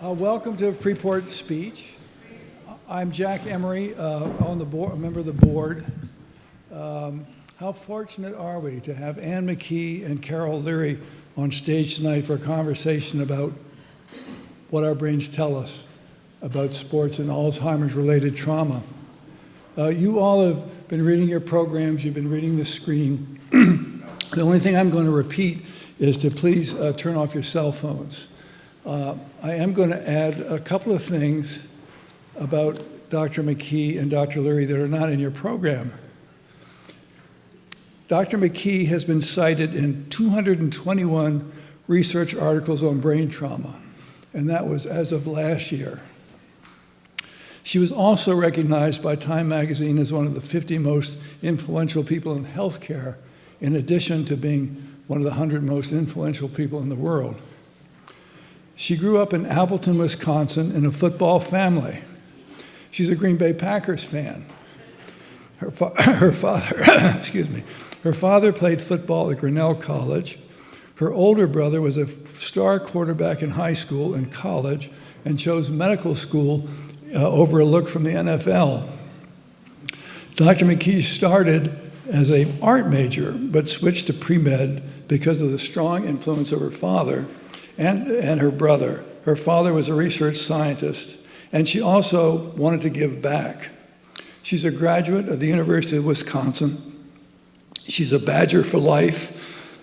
Welcome to Freeport Speech. I'm Jack Emery, on the board, a member of the board. How fortunate are we to have McKee and Carol Leary on stage tonight for a conversation about what our brains tell us about sports and Alzheimer's related trauma. You all have been reading your programs, you've been reading the screen. The only thing I'm going to repeat is to please turn off your cell phones. I am going to add a couple of things about Dr. McKee and Dr. Leary that are not in your program. Dr. McKee has been cited in 221 research articles on brain trauma, and that was as of last year. She was also recognized by Time magazine as one of the 50 most influential people in healthcare, in addition to being one of the 100 most influential people in the world. She grew up in Appleton, Wisconsin, in a football family. She's a Green Bay Packers fan. Her father, excuse me, her father played football at Grinnell College. Her older brother was a star quarterback in high school and college and chose medical school over a look from the NFL. Dr. McKee started as an art major, but switched to pre-med because of the strong influence of her father and her brother. Her father was a research scientist, and she also wanted to give back. She's a graduate of the University of Wisconsin. She's a Badger for life.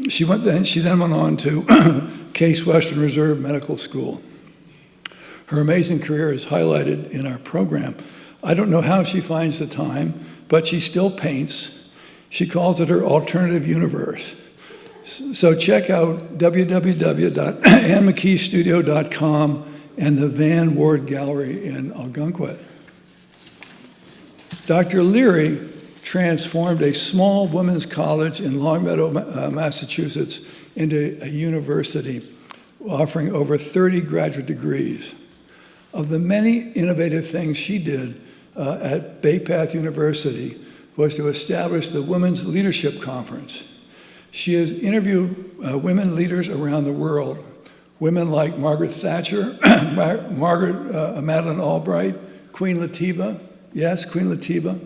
She then went on to Case Western Reserve Medical School. Her amazing career is highlighted in our program. I don't know how she finds the time, but she still paints. She calls it her alternative universe. So check out www.annmckeestudio.com and the Van Ward Gallery in Algonquin. Dr. Leary transformed a small women's college in Longmeadow, Massachusetts into a university offering over 30 graduate degrees. Of the many innovative things she did at Bay Path University was to establish the Women's Leadership Conference. She has interviewed women leaders around the world, women like Margaret Thatcher, Madeleine Albright, Queen Latifah, yes, Queen Latifah,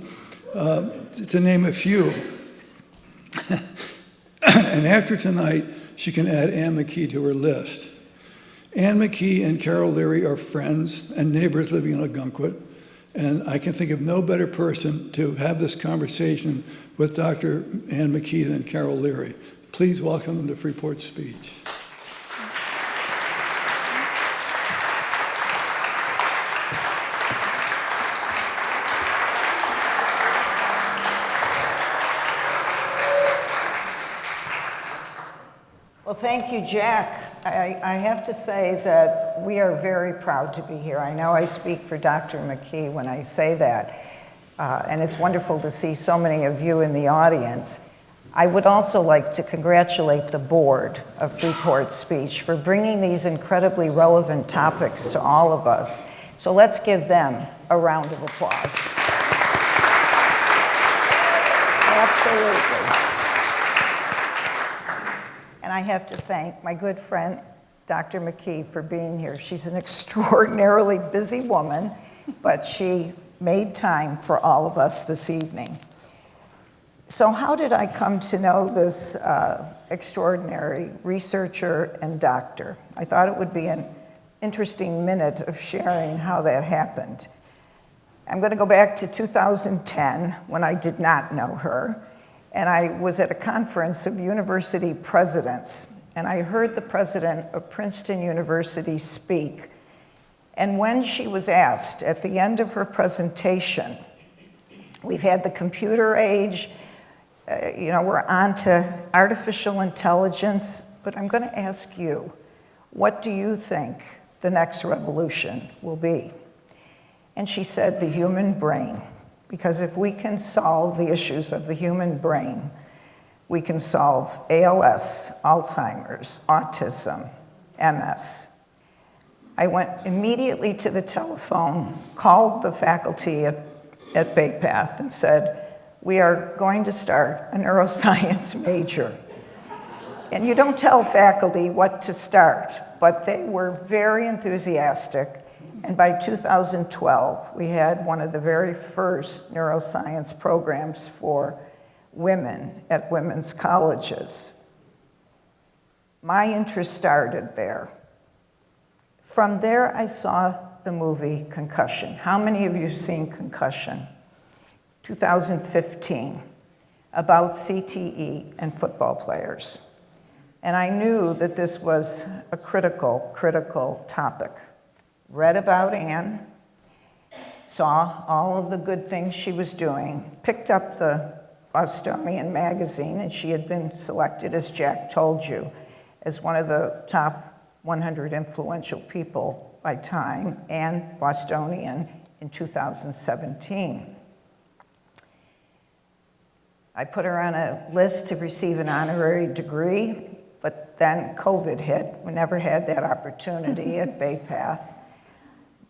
to name a few. And after tonight, she can add McKee to her list. McKee and Carol Leary are friends and neighbors living in Algonquin, and I can think of no better person to have this conversation with Dr. McKee than Carol Leary. Please welcome them to Freeport Speech. Well, thank you, Jack. I have to say that we are very proud to be here. I know I speak for Dr. McKee when I say that, and it's wonderful to see so many of you in the audience. I would also like to congratulate the board of Freeport Speech for bringing these incredibly relevant topics to all of us. So let's give them a round of applause. Absolutely. And I have to thank my good friend, Dr. McKee, for being here. She's an extraordinarily busy woman, but she made time for all of us this evening. So how did I come to know this extraordinary researcher and doctor? I thought it would be an interesting minute of sharing how that happened. I'm going to go back to 2010 when I did not know her. And I was at a conference of university presidents, and I heard the president of Princeton University speak. And when she was asked at the end of her presentation, we've had the computer age, we're on to artificial intelligence, but I'm going to ask you, what do you think the next revolution will be? And she said, the human brain. Because if we can solve the issues of the human brain, we can solve ALS, Alzheimer's, autism, MS. I went immediately to the telephone, called the faculty at Bay Path and said, we are going to start a neuroscience major. And you don't tell faculty what to start, but they were very enthusiastic. And by 2012, we had one of the very first neuroscience programs for women at women's colleges. My interest started there. From there, I saw the movie Concussion. How many of you have seen Concussion? 2015, about CTE and football players. And I knew that this was a critical topic. Read about Anne, saw all of the good things she was doing, picked up the Bostonian magazine, and she had been selected, as Jack told you, as one of the top 100 influential people by Time and Bostonian in 2017. I put her on a list to receive an honorary degree, but then COVID hit. We never had that opportunity at Bay Path.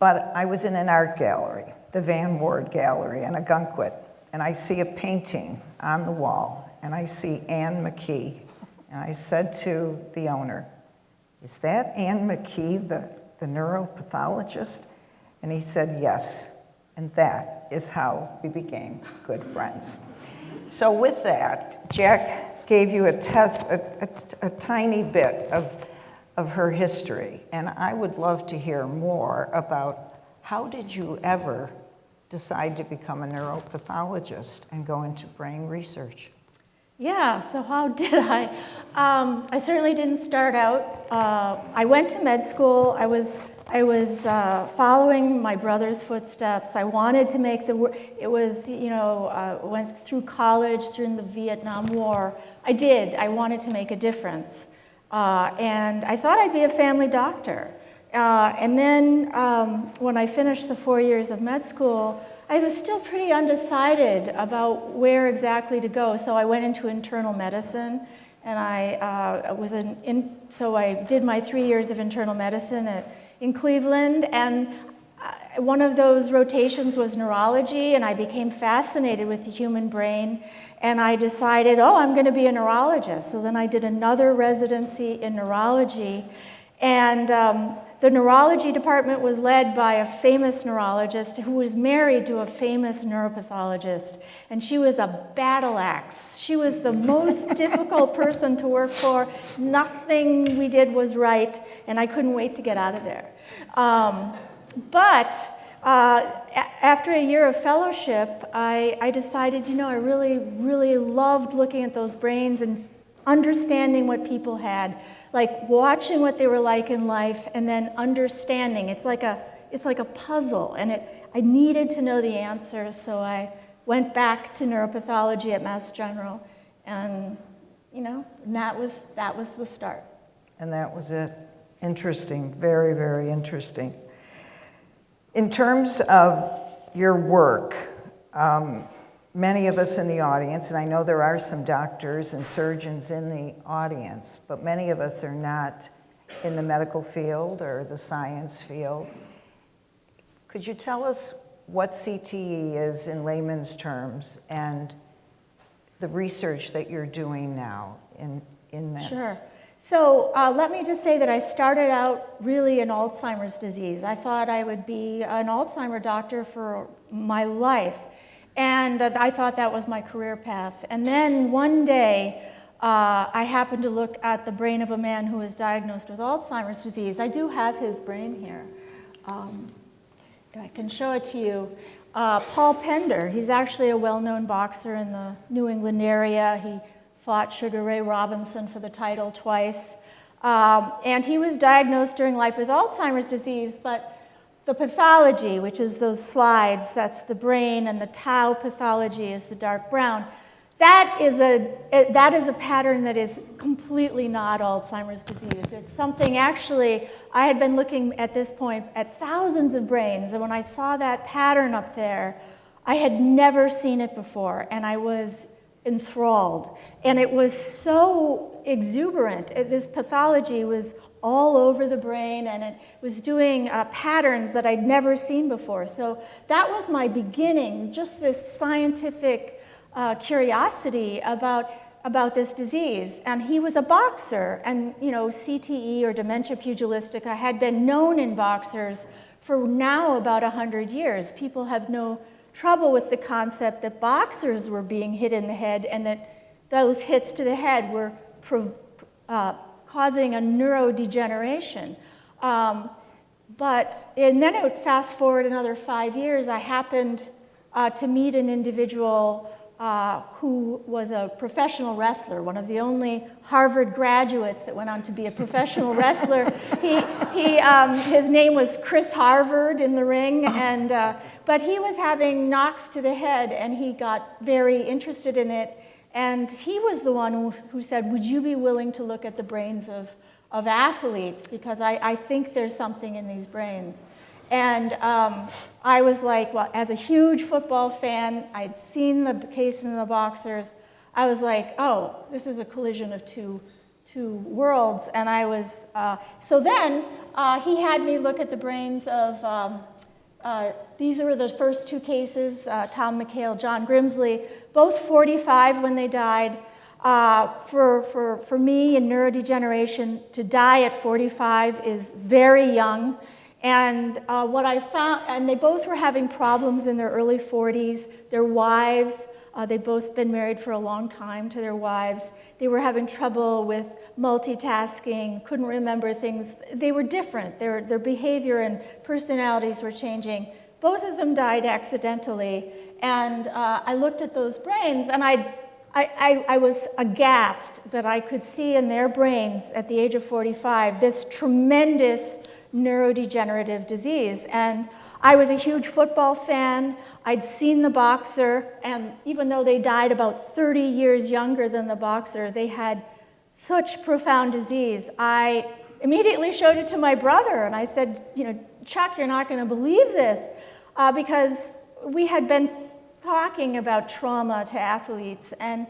But I was in an art gallery, the Van Ward Gallery in Ogunquit, and I see a painting on the wall, and I see Anne McKee. And I said to the owner, "Is that Anne McKee, the neuropathologist?" And he said, "Yes." And that is how we became good friends. So with that, Jack gave you a tiny bit of her history, and I would love to hear more about how did you ever decide to become a neuropathologist and go into brain research? Yeah, so how did I? I certainly didn't start out. I went to med school. I was following my brother's footsteps. I wanted to make it was, went through college during the Vietnam War. I wanted to make a difference. And I thought I'd be a family doctor. And then when I finished the 4 years of med school, I was still pretty undecided about where exactly to go. So I went into internal medicine, and so I did my 3 years of internal medicine in Cleveland, and one of those rotations was neurology, and I became fascinated with the human brain, and I decided, I'm going to be a neurologist. So then I did another residency in neurology, and the neurology department was led by a famous neurologist who was married to a famous neuropathologist, and she was a battle axe. She was the most difficult person to work for. Nothing we did was right, and I couldn't wait to get out of there. But after a year of fellowship, I decided, I really loved looking at those brains and understanding what people had, like watching what they were like in life and then understanding. It's like a puzzle, and I needed to know the answers, so I went back to neuropathology at Mass General, and that was the start. And that was it. Interesting, very, very interesting. In terms of your work, many of us in the audience, and I know there are some doctors and surgeons in the audience, but many of us are not in the medical field or the science field. Could you tell us what CTE is in layman's terms and the research that you're doing now in this? Sure. So let me just say that I started out really in Alzheimer's disease. I thought I would be an Alzheimer doctor for my life. And I thought that was my career path. And then one day, I happened to look at the brain of a man who was diagnosed with Alzheimer's disease. I do have his brain here. I can show it to you. Paul Pender, he's actually a well-known boxer in the New England area. He fought Sugar Ray Robinson for the title twice. And he was diagnosed during life with Alzheimer's disease, but the pathology, which is those slides, that's the brain, and the tau pathology is the dark brown. That is a pattern that is completely not Alzheimer's disease. It's something, actually, I had been looking at this point at thousands of brains, and when I saw that pattern up there, I had never seen it before, and I was enthralled. And it was so exuberant. This pathology was all over the brain, and it was doing patterns that I'd never seen before. So that was my beginning, just this scientific curiosity about about this disease, and he was a boxer, and CTE or dementia pugilistica had been known in boxers for now about 100 years. People have no trouble with the concept that boxers were being hit in the head and that those hits to the head were causing a neurodegeneration. And then it would fast forward another 5 years. I happened to meet an individual who was a professional wrestler, one of the only Harvard graduates that went on to be a professional wrestler. His name was Chris Harvard in the ring, but he was having knocks to the head, and he got very interested in it. And he was the one who said, would you be willing to look at the brains of athletes? Because I think there's something in these brains. And I was like, well, as a huge football fan, I'd seen the case in the boxers. I was like, oh, this is a collision of two worlds. And I was, so then he had me look at the brains of, these were the first two cases, Tom McHale, John Grimsley, both 45 when they died. For me in neurodegeneration, to die at 45 is very young. And what I found, and they both were having problems in their early 40s. Their wives, they'd both been married for a long time to their wives. They were having trouble with multitasking, couldn't remember things. They were different. Their behavior and personalities were changing. Both of them died accidentally. And I looked at those brains, and I was aghast that I could see in their brains at the age of 45 this tremendous neurodegenerative disease. And I was a huge football fan. I'd seen the boxer, and even though they died about 30 years younger than the boxer, they had such profound disease. I immediately showed it to my brother, and I said, Chuck, you're not going to believe this, because we had been talking about trauma to athletes, and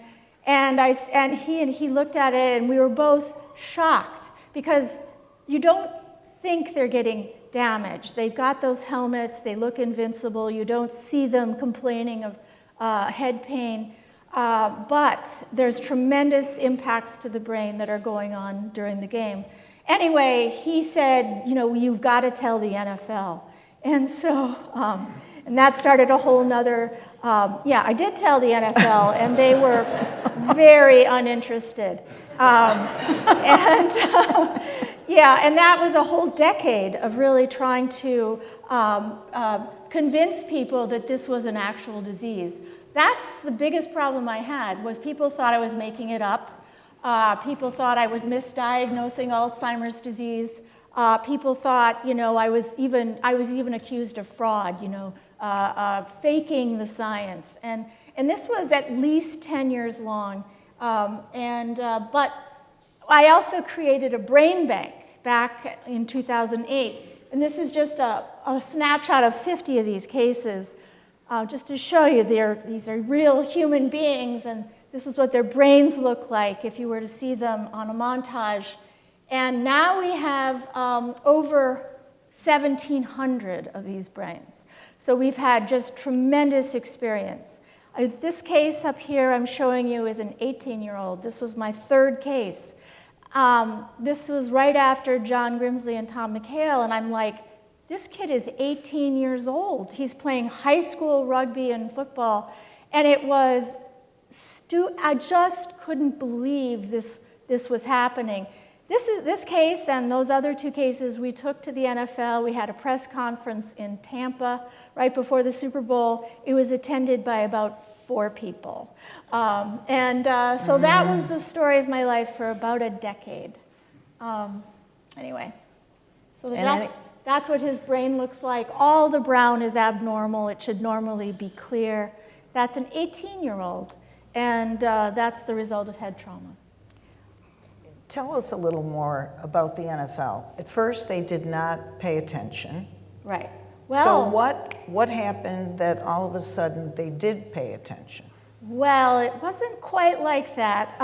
he looked at it, and we were both shocked, because you don't think they're getting damaged. They've got those helmets, they look invincible, you don't see them complaining of head pain, but there's tremendous impacts to the brain that are going on during the game. Anyway, he said, you've got to tell the NFL. And so, and that started a whole nother, I did tell the NFL, and they were very uninterested. And that was a whole decade of really trying to convince people that this was an actual disease. That's the biggest problem I had, was people thought I was making it up. People thought I was misdiagnosing Alzheimer's disease. People thought, I was even accused of fraud, faking the science. And this was at least 10 years long. But I also created a brain bank back in 2008. And this is just a snapshot of 50 of these cases, just to show you these are real human beings, and this is what their brains look like if you were to see them on a montage. And now we have over 1,700 of these brains. So we've had just tremendous experience. This case up here I'm showing you is an 18-year-old. This was my third case. This was right after John Grimsley and Tom McHale, and I'm like, this kid is 18 years old. He's playing high school rugby and football, and it was, I just couldn't believe this was happening. This case and those other two cases we took to the NFL. We had a press conference in Tampa right before the Super Bowl. It was attended by about 4 people. So that was the story of my life for about a decade. Anyway, so that's what his brain looks like. All the brown is abnormal. It should normally be clear. That's an 18-year-old, and that's the result of head trauma. Tell us a little more about the NFL. At first, they did not pay attention. Right. So what happened that all of a sudden they did pay attention? Well, it wasn't quite like that.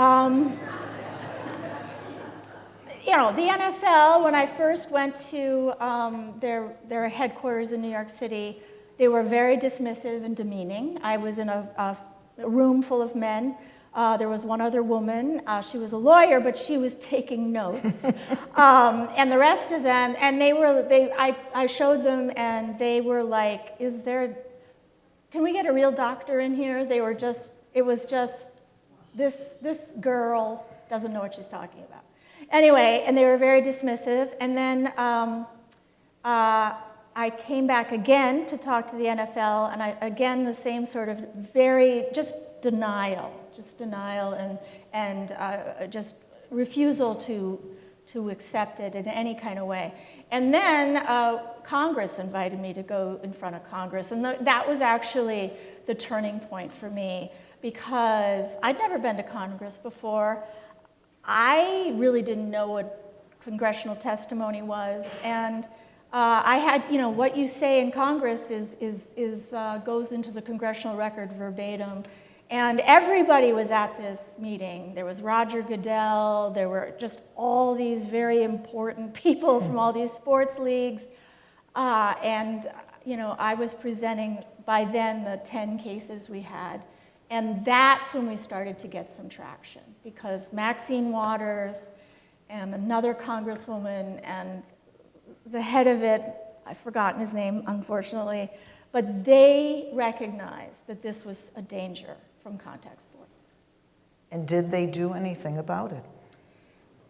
The NFL, when I first went to their headquarters in New York City, they were very dismissive and demeaning. I was in a room full of men. There was one other woman. She was a lawyer, but she was taking notes. And the rest of them, and I showed them, and they were like, can we get a real doctor in here? They were just, it was just, this girl doesn't know what she's talking about. Anyway, and they were very dismissive. And then I came back again to talk to the NFL, and again, the same sort of just denial and just refusal to accept it in any kind of way. And then Congress invited me to go in front of Congress, and that was actually the turning point for me, because I'd never been to Congress before. I really didn't know what congressional testimony was, and I had, what you say in Congress goes into the congressional record verbatim. And everybody was at this meeting. There was Roger Goodell. There were just all these very important people from all these sports leagues. And I was presenting by then the 10 cases we had. And that's when we started to get some traction, because Maxine Waters and another congresswoman and the head of it, I've forgotten his name, unfortunately, but they recognized that this was a danger from contact sports. And did they do anything about it?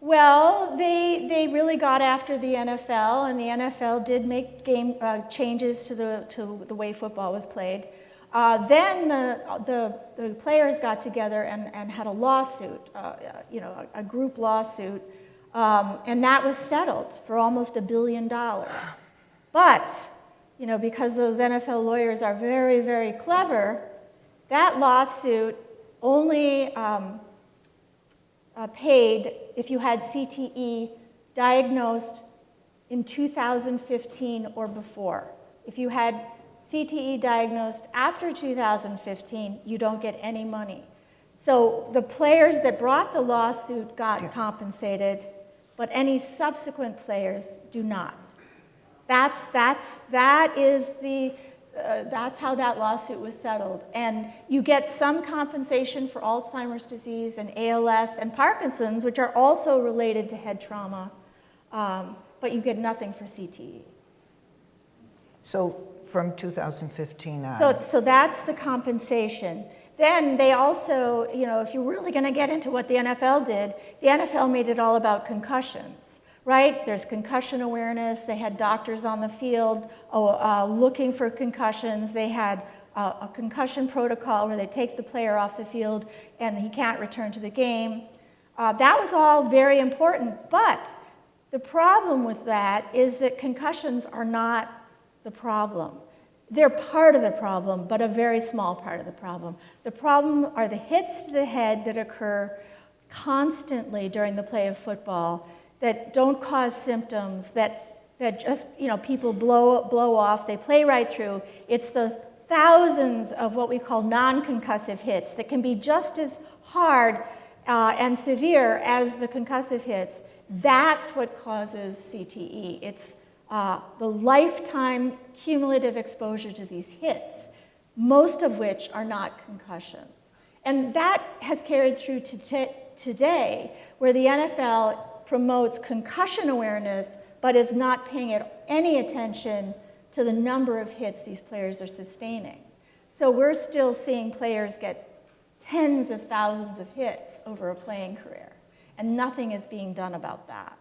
Well, they really got after the NFL, and the NFL did make game changes to the way football was played. Then the players got together and had a lawsuit, a group lawsuit, and that was settled for almost $1 billion. But, because those NFL lawyers are very, very clever, that lawsuit only paid if you had CTE diagnosed in 2015 or before. If you had CTE diagnosed after 2015, you don't get any money. So the players that brought the lawsuit got compensated, but any subsequent players do not. That's how that lawsuit was settled. And you get some compensation for Alzheimer's disease and ALS and Parkinson's, which are also related to head trauma, but you get nothing for CTE. So from 2015 on. So that's the compensation. Then they also, if you're really going to get into what the NFL did, the NFL made it all about concussions, right? There's concussion awareness. They had doctors on the field looking for concussions. They had a concussion protocol where they take the player off the field and he can't return to the game. That was all very important, but the problem with that is that concussions are not the problem. They're part of the problem, but a very small part of the problem. The problem are the hits to the head that occur constantly during the play of football that don't cause symptoms, that just, people blow off, they play right through. It's the thousands of what we call non-concussive hits that can be just as hard and severe as the concussive hits. That's what causes CTE. It's the lifetime cumulative exposure to these hits, most of which are not concussions. And that has carried through to today, where the NFL promotes concussion awareness, but is not paying any attention to the number of hits these players are sustaining. So we're still seeing players get tens of thousands of hits over a playing career, and nothing is being done about that.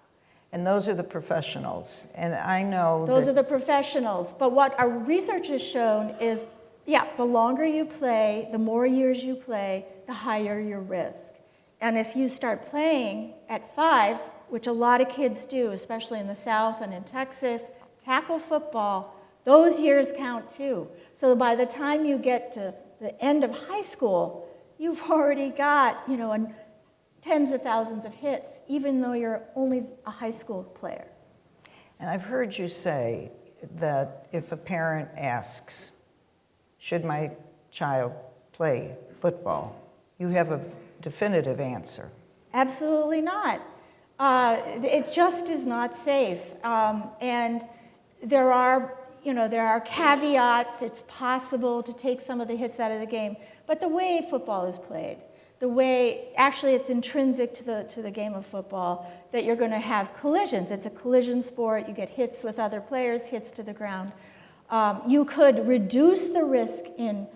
And those are the professionals. And I know those are the professionals. But what our research has shown is, the longer you play, the more years you play, the higher your risk. And if you start playing at 5, which a lot of kids do, especially in the South and in Texas, tackle football, those years count too. So by the time you get to the end of high school, you've already got, tens of thousands of hits, even though you're only a high school player. And I've heard you say that if a parent asks, should my child play football, you have a definitive answer. Absolutely not. It just is not safe. And there are caveats. It's possible to take some of the hits out of the game. But the way football is played, the way, actually it's intrinsic to the game of football, that you're going to have collisions. It's a collision sport. You get hits with other players, hits to the ground. You could reduce the risk in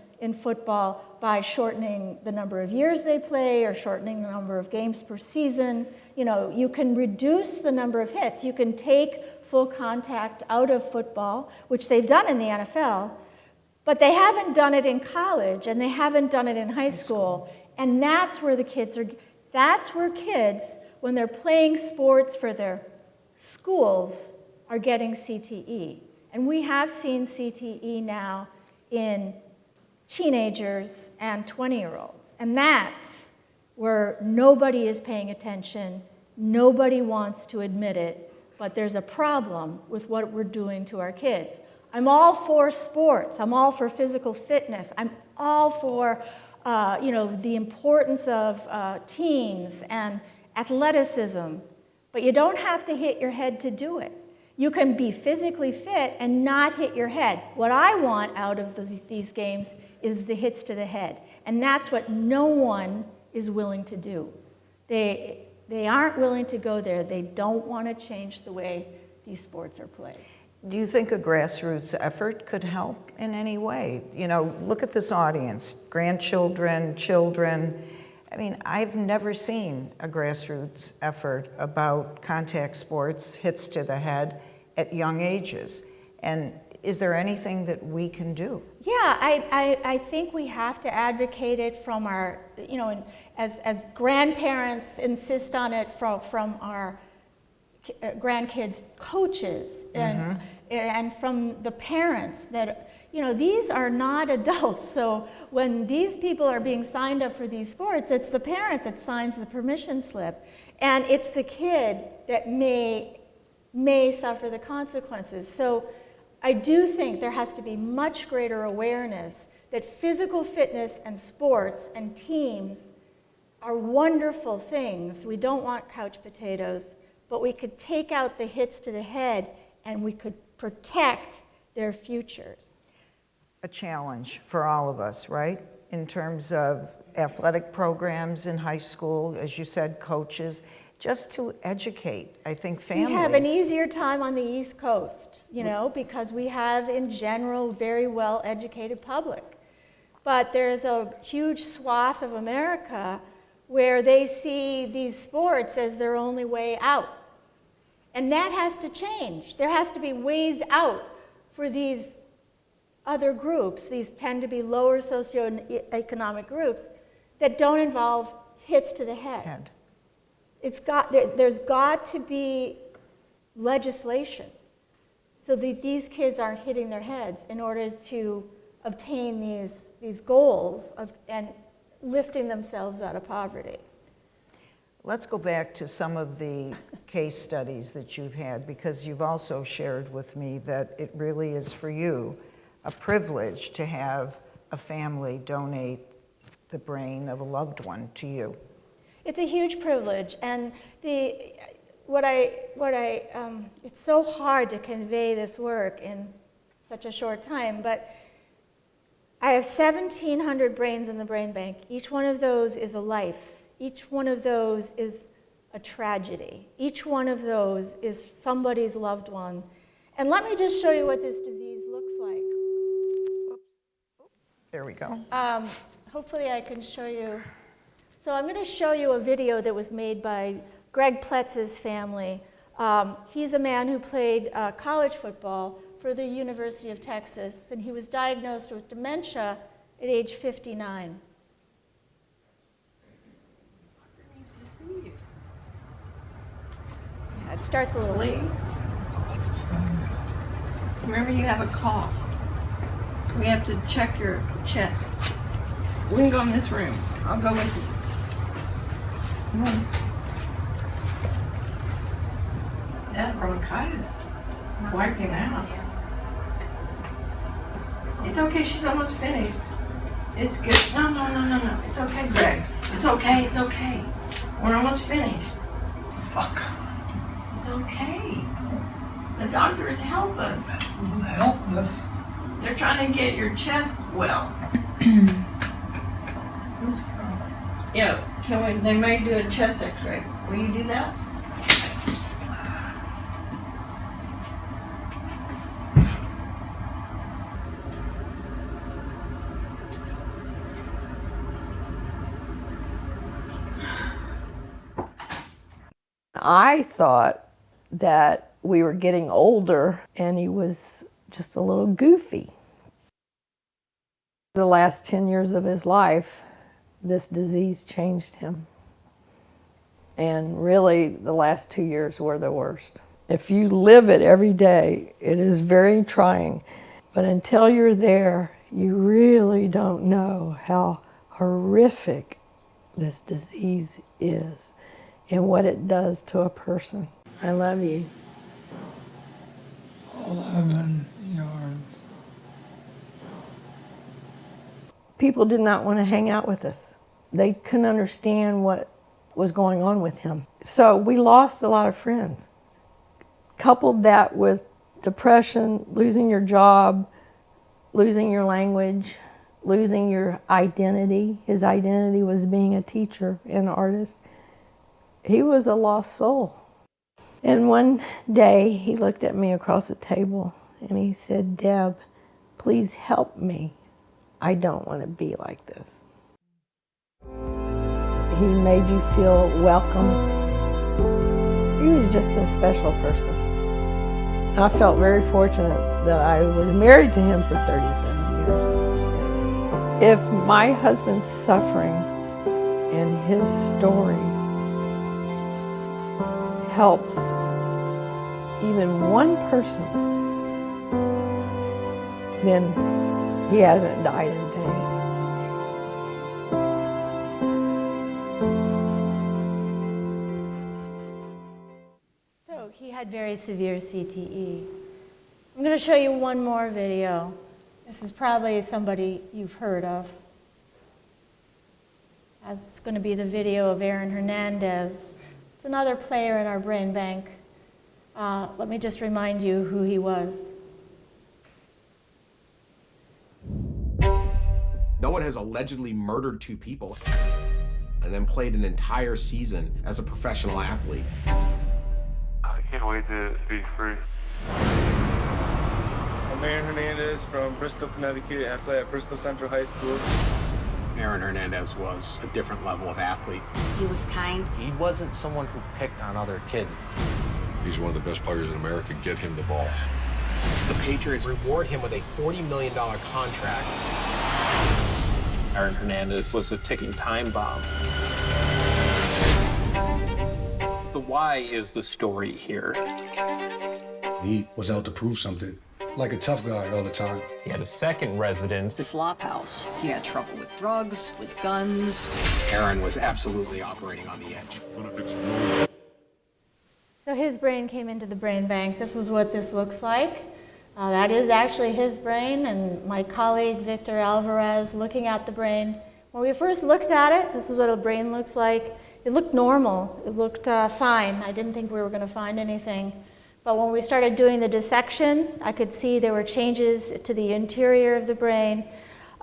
football by shortening the number of years they play or shortening the number of games per season. You know, you can reduce the number of hits. You can take full contact out of football, which they've done in the NFL, but they haven't done it in college and they haven't done it in high school. And that's where the kids are, that's where kids, when they're playing sports for their schools, are getting CTE. And we have seen CTE now in teenagers and 20-year-olds. And that's where nobody is paying attention, nobody wants to admit it, but there's a problem with what we're doing to our kids. I'm all for sports, I'm all for physical fitness, I'm all for the importance of teams and athleticism, but you don't have to hit your head to do it. You can be physically fit and not hit your head. What I want out of these games is the hits to the head, and that's what no one is willing to do. They aren't willing to go there. They don't want to change the way these sports are played. Do you think a grassroots effort could help in any way? You know, look at this audience, grandchildren, children. I mean, I've never seen a grassroots effort about contact sports, hits to the head at young ages. And is there anything that we can do? Yeah, I think we have to advocate it from our, as grandparents insist on it from our grandkids' coaches and from the parents that, these are not adults. So when these people are being signed up for these sports, it's the parent that signs the permission slip. And it's the kid that may suffer the consequences. So I do think there has to be much greater awareness that physical fitness and sports and teams are wonderful things. We don't want couch potatoes, but we could take out the hits to the head and we could protect their futures. A challenge for all of us, right? In terms of athletic programs in high school, as you said, coaches, just to educate, I think, families. We have an easier time on the East Coast, because we have, in general, very well-educated public. But there's a huge swath of America where they see these sports as their only way out. And that has to change. There has to be ways out for these other groups. These tend to be lower socioeconomic groups that don't involve hits to the head. There's got to be legislation so that these kids aren't hitting their heads in order to obtain these goals and lifting themselves out of poverty. Let's go back to some of the case studies that you've had, because you've also shared with me that it really is for you a privilege to have a family donate the brain of a loved one to you. It's a huge privilege, and it's so hard to convey this work in such a short time, but I have 1,700 brains in the brain bank. Each one of those is a life. Each one of those is a tragedy. Each one of those is somebody's loved one. And let me just show you what this disease looks like. There we go. Hopefully I can show you. So I'm going to show you a video that was made by Greg Pletz's family. He's a man who played college football for the University of Texas, and he was diagnosed with dementia at age 59. Yeah, it starts a little late. Remember, you have a cough. We have to check your chest. We can go in this room. I'll go with you. Come on. That bronchitis wiping out. It's okay, she's almost finished. It's good. No. It's okay, Greg. It's okay. We're almost finished. Fuck. It's okay. The doctors help us. Help us. They're trying to get your chest well. Let's go. Yeah, they may do a chest x-ray. Will you do that? I thought that we were getting older and he was just a little goofy. The last 10 years of his life, this disease changed him. And really, the last 2 years were the worst. If you live it every day, it is very trying. But until you're there, you really don't know how horrific this disease is and what it does to a person. I love you. 11 yards. People did not want to hang out with us. They couldn't understand what was going on with him. So we lost a lot of friends. Coupled that with depression, losing your job, losing your language, losing your identity. His identity was being a teacher and an artist. He was a lost soul. And one day he looked at me across the table and he said, "Deb, please help me. I don't want to be like this." He made you feel welcome. He was just a special person. I felt very fortunate that I was married to him for 37 years. If my husband's suffering and his story helps even one person, then he hasn't died in vain. So he had very severe CTE. I'm going to show you one more video. This is probably somebody you've heard of. That's going to be the video of Aaron Hernandez. It's another player in our brain bank. Let me just remind you who he was. No one has allegedly murdered 2 people and then played an entire season as a professional athlete. I can't wait to be free. I'm Aaron Hernandez from Bristol, Connecticut. I play at Bristol Central High School. Aaron Hernandez was a different level of athlete. He was kind. He wasn't someone who picked on other kids. He's one of the best players in America. Get him the ball. The Patriots reward him with a $40 million contract. Aaron Hernandez was a ticking time bomb. The why is the story here. He was out to prove something, like a tough guy all the time. He had a second residence. The flop house. He had trouble with drugs, with guns. Aaron was absolutely operating on the edge. So his brain came into the brain bank. This is what this looks like. That is actually his brain, and my colleague Victor Alvarez looking at the brain. When we first looked at it, this is what a brain looks like. It looked normal. It looked fine. I didn't think we were going to find anything. But when we started doing the dissection, I could see there were changes to the interior of the brain.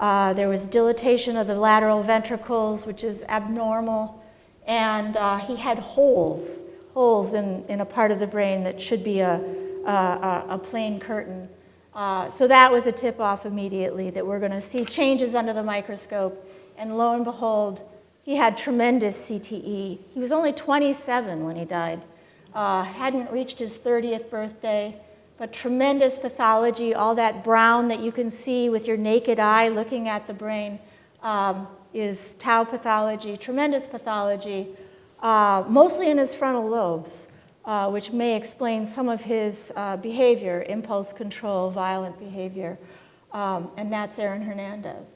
There was dilatation of the lateral ventricles, which is abnormal. And he had holes in a part of the brain that should be a plain curtain. So that was a tip-off immediately that we're going to see changes under the microscope. And lo and behold, he had tremendous CTE. He was only 27 when he died. Hadn't reached his 30th birthday, but tremendous pathology. All that brown that you can see with your naked eye looking at the brain is tau pathology, tremendous pathology, mostly in his frontal lobes, which may explain some of his behavior, impulse control, violent behavior, and that's Aaron Hernandez.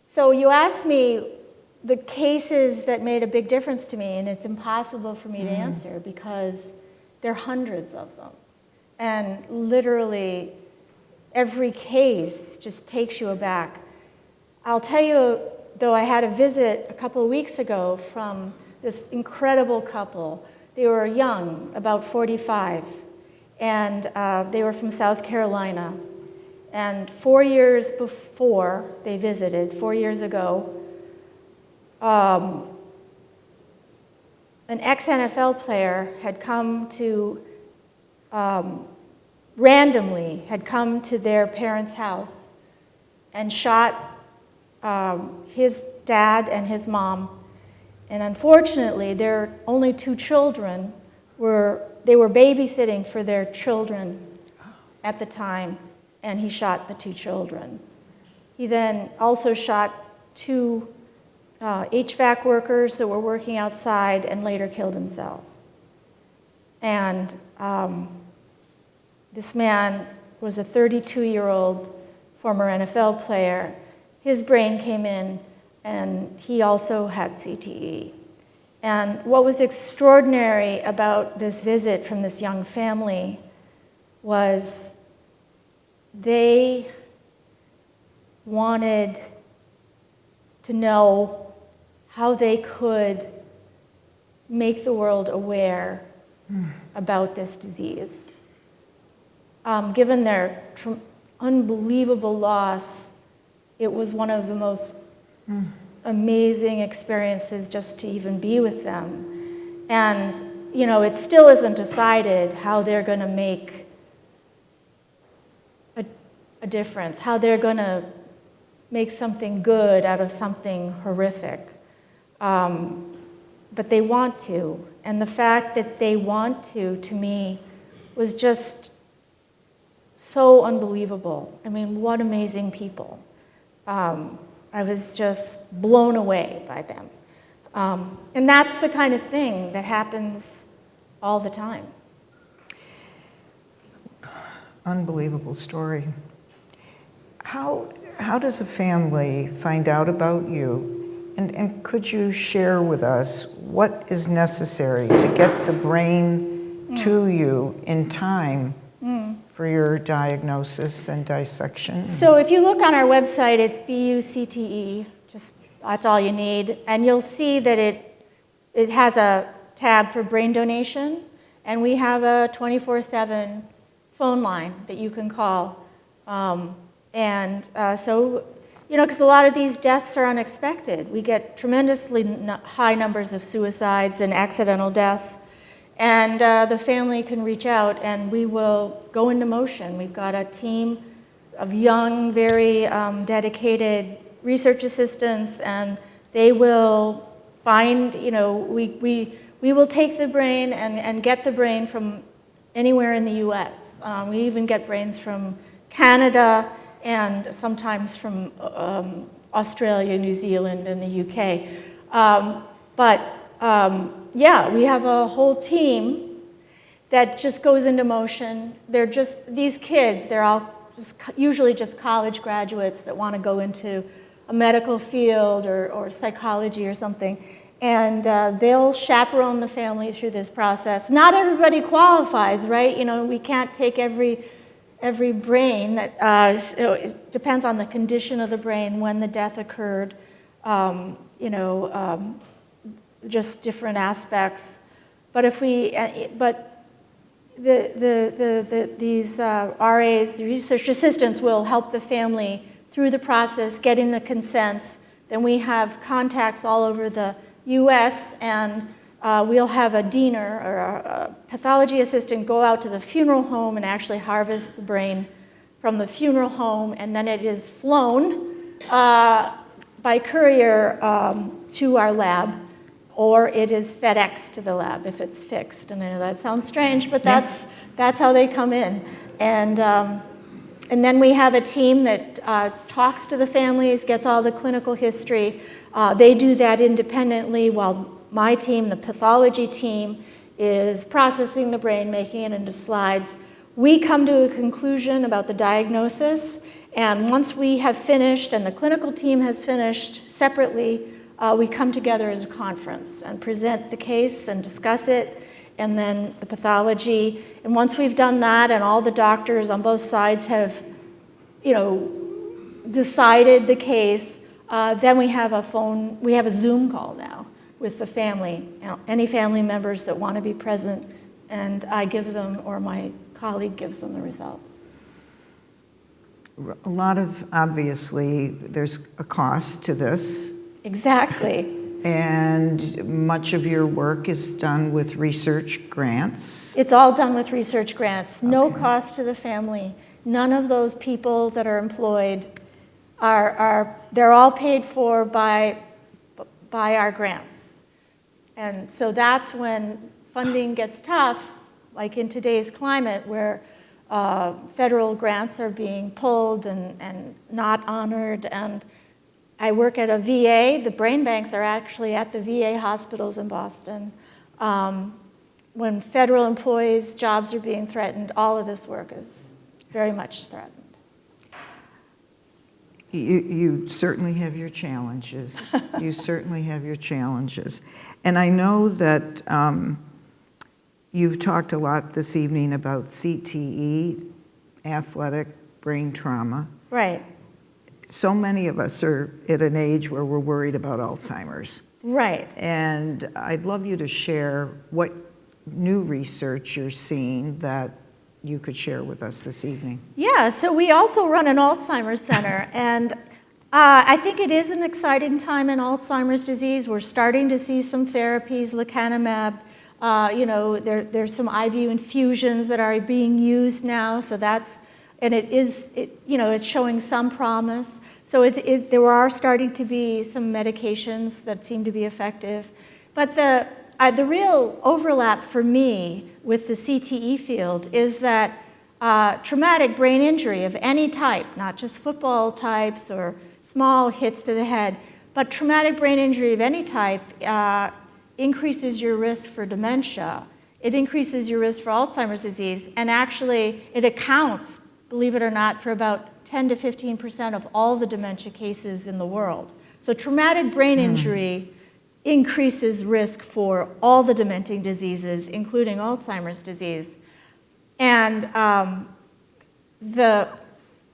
So you asked me the cases that made a big difference to me, and it's impossible for me to answer because there are hundreds of them. And literally every case just takes you aback. I'll tell you, though, I had a visit a couple of weeks ago from this incredible couple. They were young, about 45, and they were from South Carolina. And 4 years before they visited, 4 years ago, an ex-NFL player had come to, randomly had come to their parents' house and shot his dad and his mom. And unfortunately, their only 2 children they were babysitting for their children at the time, and he shot the 2 children. He then also shot 2 HVAC workers that were working outside and later killed himself. And this man was a 32-year-old former NFL player. His brain came in, and he also had CTE. And what was extraordinary about this visit from this young family was they wanted to know how they could make the world aware about this disease. Given their unbelievable loss, it was one of the most amazing experiences just to even be with them. And, you know, it still isn't decided how they're going to make a difference, how they're going to make something good out of something horrific. But they want to. And the fact that they want to me, was just so unbelievable. I mean, what amazing people. I was just blown away by them. And that's the kind of thing that happens all the time. Unbelievable story. How does a family find out about you? And could you share with us what is necessary to get the brain to you in time for your diagnosis and dissection? So if you look on our website, it's BUCTE, just that's all you need. And you'll see that it has a tab for brain donation, and we have a 24/7 phone line that you can call. So, you know, because a lot of these deaths are unexpected. We get tremendously high numbers of suicides and accidental deaths. And the family can reach out and we will go into motion. We've got a team of young, very dedicated research assistants, and they will find, you know, we will take the brain and get the brain from anywhere in the US. We even get brains from Canada and sometimes from Australia, New Zealand, and the UK. Yeah, we have a whole team that just goes into motion. They're just, these kids, they're all usually just college graduates that want to go into a medical field or psychology or something. And they'll chaperone the family through this process. Not everybody qualifies, right? You know, we can't take every brain that, it depends on the condition of the brain, when the death occurred, just different aspects. But if we, these RAs, the research assistants, will help the family through the process, getting the consents. Then we have contacts all over the US, and we'll have a DEANer, or a pathology assistant, go out to the funeral home and actually harvest the brain from the funeral home, and then it is flown by courier to our lab, or it is FedEx to the lab if it's fixed. And I know that sounds strange, but that's how they come in. And then we have a team that talks to the families, gets all the clinical history. They do that independently, while my team, the pathology team, is processing the brain, making it into slides. We come to a conclusion about the diagnosis, and once we have finished and the clinical team has finished separately, we come together as a conference and present the case and discuss it, and then the pathology. And once we've done that and all the doctors on both sides have, decided the case, then we have a Zoom call now with the family, any family members that want to be present, and I give them, or my colleague gives them, the results. a lot of, obviously, there's a cost to this. Exactly. And much of your work is done with research grants. It's all done with research grants. No cost to the family. None of those people that are employed they're all paid for by our grants. And so that's when funding gets tough, like in today's climate where federal grants are being pulled and not honored. And I work at a VA. The brain banks are actually at the VA hospitals in Boston. When federal employees' jobs are being threatened, all of this work is very much threatened. You certainly have your challenges. You certainly have your challenges. And I know that you've talked a lot this evening about CTE, athletic brain trauma. Right. So many of us are at an age where we're worried about Alzheimer's. Right. And I'd love you to share what new research you're seeing that you could share with us this evening. Yeah, so we also run an Alzheimer's center, and I think it is an exciting time in Alzheimer's disease. We're starting to see some therapies, lecanemab. There's some IV infusions that are being used now, so it's showing some promise. So there are starting to be some medications that seem to be effective. But the real overlap for me with the CTE field is that traumatic brain injury of any type, not just football types or small hits to the head, but traumatic brain injury of any type increases your risk for dementia. It increases your risk for Alzheimer's disease, and actually it accounts, believe it or not, for about 10 to 15% of all the dementia cases in the world. So traumatic brain injury increases risk for all the dementing diseases, including Alzheimer's disease. And the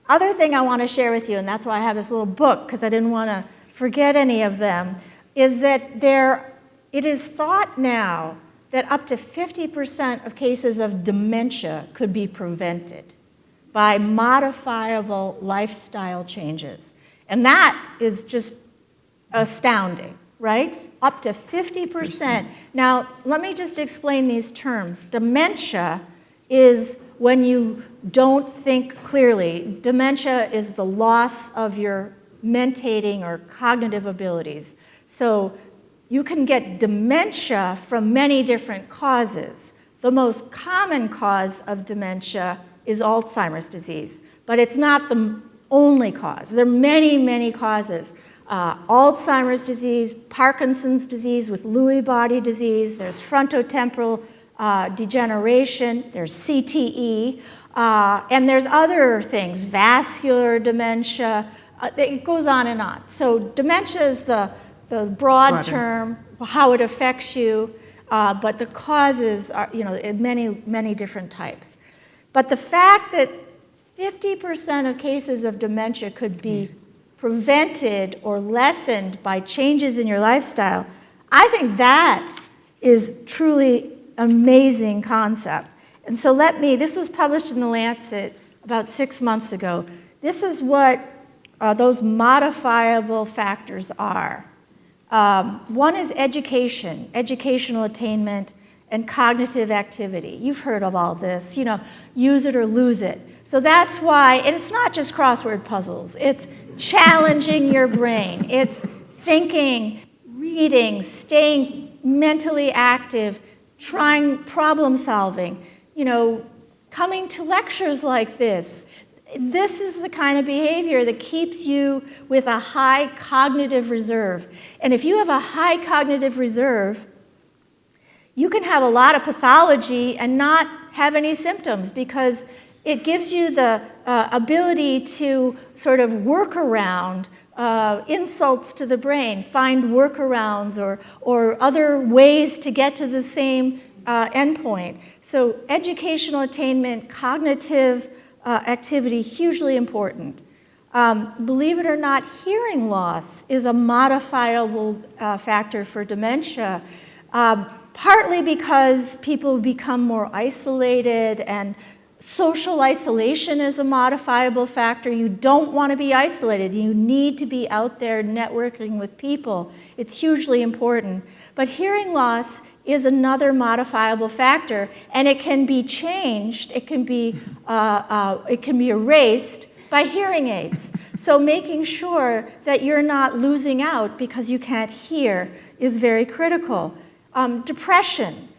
other thing I want to share with you, and that's why I have this little book, because I didn't want to forget any of them, is that it is thought now that up to 50% of cases of dementia could be prevented by modifiable lifestyle changes. And that is just astounding, right? Up to 50%. Now, let me just explain these terms. Dementia is when you don't think clearly. Dementia is the loss of your mentating or cognitive abilities. So you can get dementia from many different causes. The most common cause of dementia is Alzheimer's disease, but it's not the only cause. There are many, many causes. Alzheimer's disease, Parkinson's disease with Lewy body disease, there's frontotemporal degeneration, there's CTE, and there's other things, vascular dementia, it goes on and on. So dementia is the broad term, how it affects you, but the causes are, many, many different types. But the fact that 50% of cases of dementia could be prevented or lessened by changes in your lifestyle, I think that is truly amazing concept. And so this was published in the Lancet about 6 months ago. This is what those modifiable factors are. One is education, educational attainment, and cognitive activity. You've heard of all this, use it or lose it. So that's why, and it's not just crossword puzzles, it's challenging your brain. It's thinking, reading, staying mentally active, trying problem solving, coming to lectures like this. This is the kind of behavior that keeps you with a high cognitive reserve. And if you have a high cognitive reserve, you can have a lot of pathology and not have any symptoms because it gives you the ability to sort of work around insults to the brain, find workarounds or other ways to get to the same endpoint. So educational attainment, cognitive activity, hugely important. Believe it or not, hearing loss is a modifiable factor for dementia, partly because people become more isolated and Social isolation is a modifiable factor. You don't want to be isolated. You need to be out there networking with people. It's hugely important. But hearing loss is another modifiable factor, and it can be changed. It can be erased by hearing aids. So making sure that you're not losing out because you can't hear is very critical. Depression.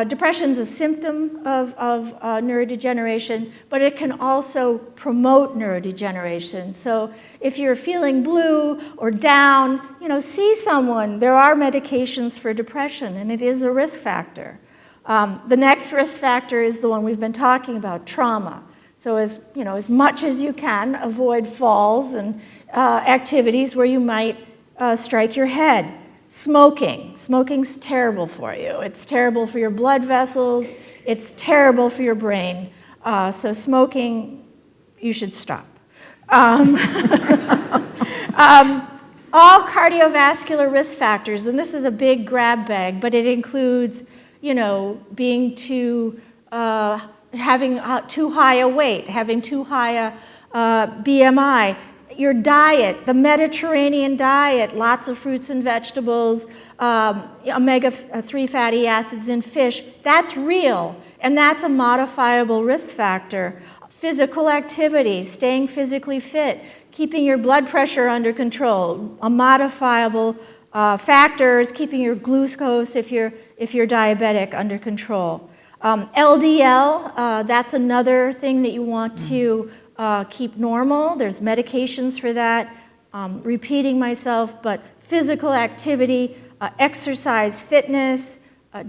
Depression is a symptom of neurodegeneration, but it can also promote neurodegeneration. So if you're feeling blue or down, see someone. There are medications for depression, and it is a risk factor. The next risk factor is the one we've been talking about, trauma. So as much as you can, avoid falls and activities where you might strike your head. Smoking. Smoking's terrible for you. It's terrible for your blood vessels. It's terrible for your brain. So smoking, you should stop. All cardiovascular risk factors, and this is a big grab bag, but it includes, being having too high a weight, having too high a BMI. Your diet, the Mediterranean diet, lots of fruits and vegetables, omega-3 fatty acids in fish, that's real, and that's a modifiable risk factor. Physical activity, staying physically fit, keeping your blood pressure under control, a modifiable factor is keeping your glucose if you're diabetic under control. LDL, that's another thing that you want to keep normal. There's medications for that. Repeating myself, but physical activity, exercise, fitness,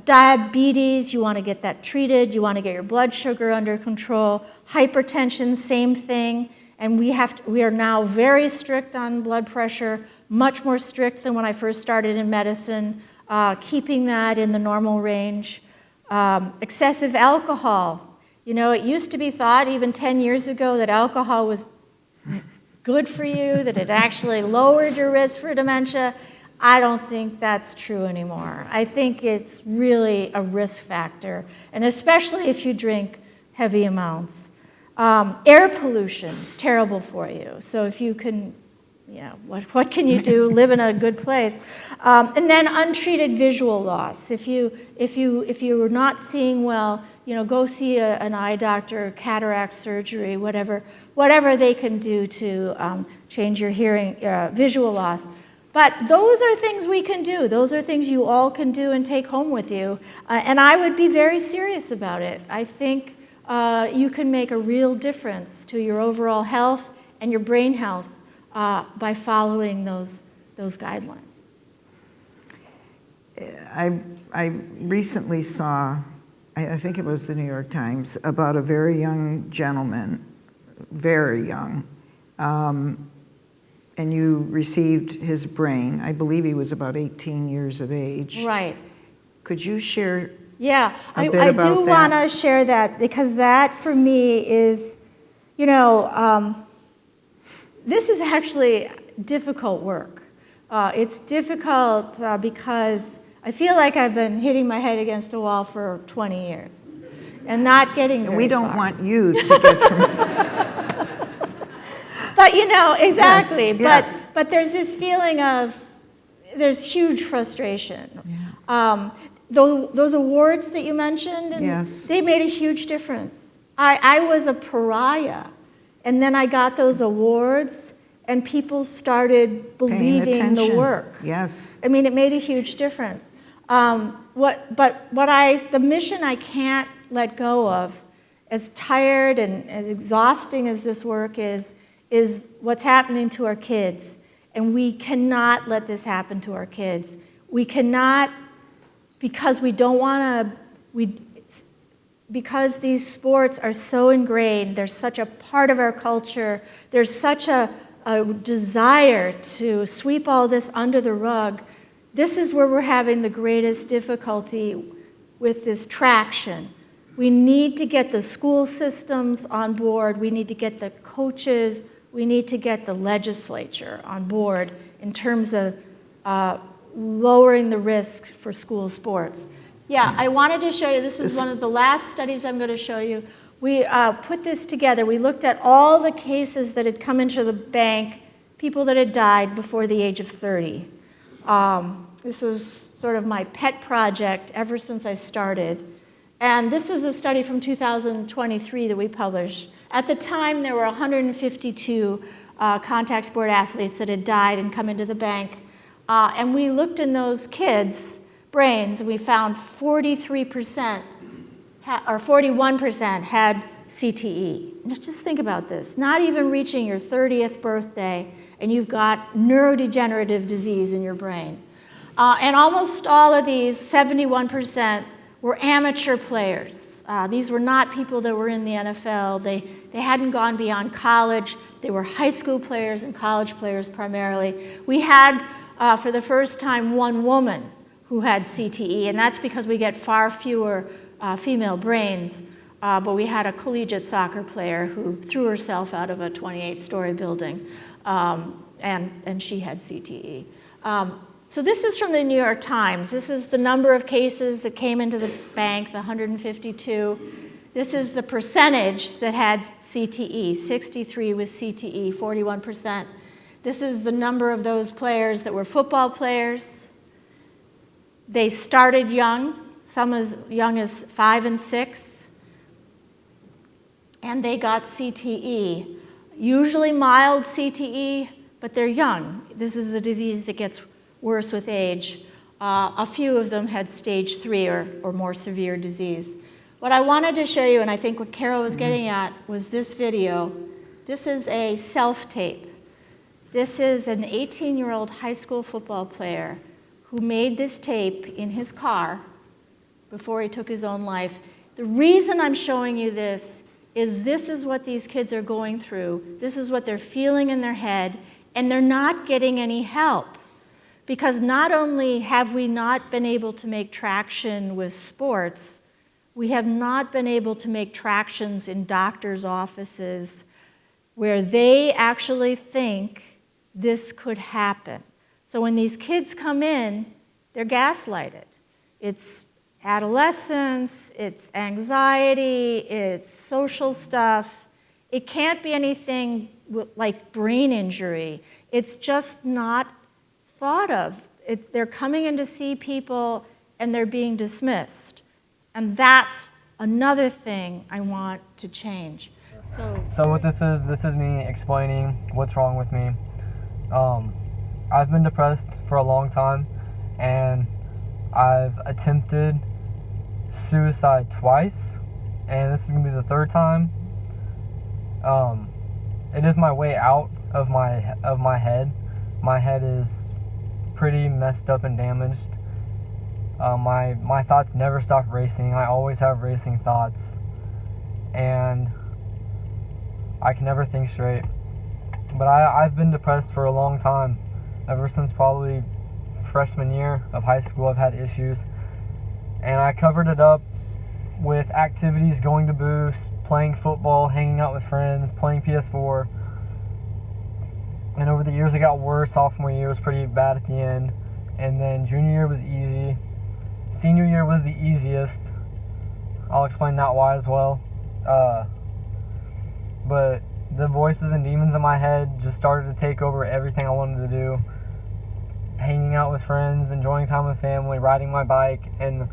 diabetes, you want to get that treated. You want to get your blood sugar under control. Hypertension, same thing. And we are now very strict on blood pressure, much more strict than when I first started in medicine, keeping that in the normal range. Excessive alcohol. It used to be thought even 10 years ago that alcohol was good for you, that it actually lowered your risk for dementia. I don't think that's true anymore. I think it's really a risk factor, and especially if you drink heavy amounts. Air pollution is terrible for you. So if you can, what can you do? Live in a good place. And then untreated visual loss. If you're not seeing well, go see an eye doctor, cataract surgery, whatever they can do to change your hearing, visual loss. But those are things we can do. Those are things you all can do and take home with you. And I would be very serious about it. I think you can make a real difference to your overall health and your brain health by following those guidelines. I recently saw, I think it was the New York Times, about a very young gentleman, very young, and you received his brain. I believe he was about 18 years of age. Right. Could you share I do want to share that, because that for me is, this is actually difficult work. It's difficult because I feel like I've been hitting my head against a wall for 20 years and not getting very far. We don't want you to get to... But exactly. Yes. But there's this feeling of, there's huge frustration. Yeah. Those awards that you mentioned, they made a huge difference. I was a pariah, and then I got those awards, and people started believing the work. Yes. I mean, it made a huge difference. The mission I can't let go of, as tired and as exhausting as this work is what's happening to our kids. And we cannot let this happen to our kids. We cannot, because we don't want to, because these sports are so ingrained, they're such a part of our culture, there's such a desire to sweep all this under the rug. This is where we're having the greatest difficulty with this traction. We need to get the school systems on board. We need to get the coaches. We need to get the legislature on board in terms of lowering the risk for school sports. Yeah, I wanted to show you, this is one of the last studies I'm going to show you, We put this together. We looked at all the cases that had come into the bank, people that had died before the age of 30. This is sort of my pet project ever since I started. And this is a study from 2023 that we published. At the time, there were 152 contact sport athletes that had died and come into the bank. And we looked in those kids' brains, and we found 43% or 41% had CTE. Now just think about this. Not even reaching your 30th birthday, and you've got neurodegenerative disease in your brain. And almost all of these, 71%, were amateur players. These were not people that were in the NFL. They hadn't gone beyond college. They were high school players and college players primarily. We had, for the first time, one woman who had CTE, and that's because we get far fewer female brains. But we had a collegiate soccer player who threw herself out of a 28-story building, and she had CTE. So this is from the New York Times. This is the number of cases that came into the bank, the 152. This is the percentage that had CTE, 63 with CTE, 41%. This is the number of those players that were football players. They started young, some as young as 5 and 6, and they got CTE. Usually mild CTE, but they're young. This is a disease that gets worse with age. A few of them had stage 3 or more severe disease. What I wanted to show you, and I think what Carol was getting at, was this video. This is a self-tape. This is an 18-year-old high school football player who made this tape in his car before he took his own life. The reason I'm showing you this is what these kids are going through. This is what they're feeling in their head, and they're not getting any help. Because not only have we not been able to make traction with sports, we have not been able to make tractions in doctors' offices where they actually think this could happen. So when these kids come in, they're gaslighted. It's adolescence, it's anxiety, it's social stuff. It can't be anything like brain injury. It's just not thought of. They're coming in to see people and they're being dismissed. And that's another thing I want to change. So what this is me explaining what's wrong with me. I've been depressed for a long time, and I've attempted suicide twice, and this is gonna be the third time. It is my way out of my head. My head is pretty messed up and damaged. My thoughts never stop racing. I always have racing thoughts, and I can never think straight. But I've been depressed for a long time. Ever since probably freshman year of high school, I've had issues, and I covered it up with activities, going to booths, playing football, hanging out with friends, playing PS4. And over the years it got worse. Sophomore year was pretty bad at the end, and then junior year was easy. Senior year was the easiest. I'll explain that why as well. But the voices and demons in my head just started to take over everything I wanted to do. Hanging out with friends, enjoying time with family, riding my bike, and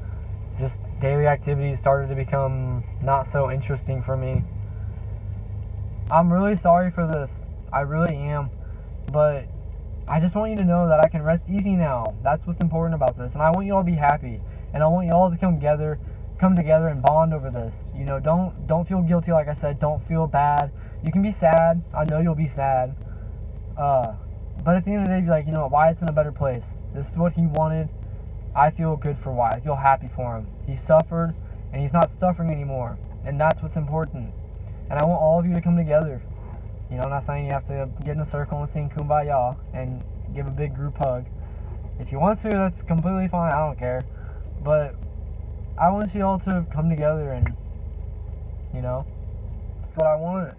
just daily activities started to become not so interesting for me. I'm really sorry for this. I really am. But I just want you to know that I can rest easy now. That's what's important about this. And I want you all to be happy. And I want you all to come together and bond over this. You know, don't feel guilty, like I said. Don't feel bad. You can be sad. I know you'll be sad. But at the end of the day, be like, you know what, Wyatt's in a better place. This is what he wanted. I feel good for Wyatt. I feel happy for him. He suffered, and he's not suffering anymore. And that's what's important. And I want all of you to come together. You know, I'm not saying you have to get in a circle and sing Kumbaya and give a big group hug. If you want to, that's completely fine. I don't care. But I want you all to come together and, you know, that's what I want.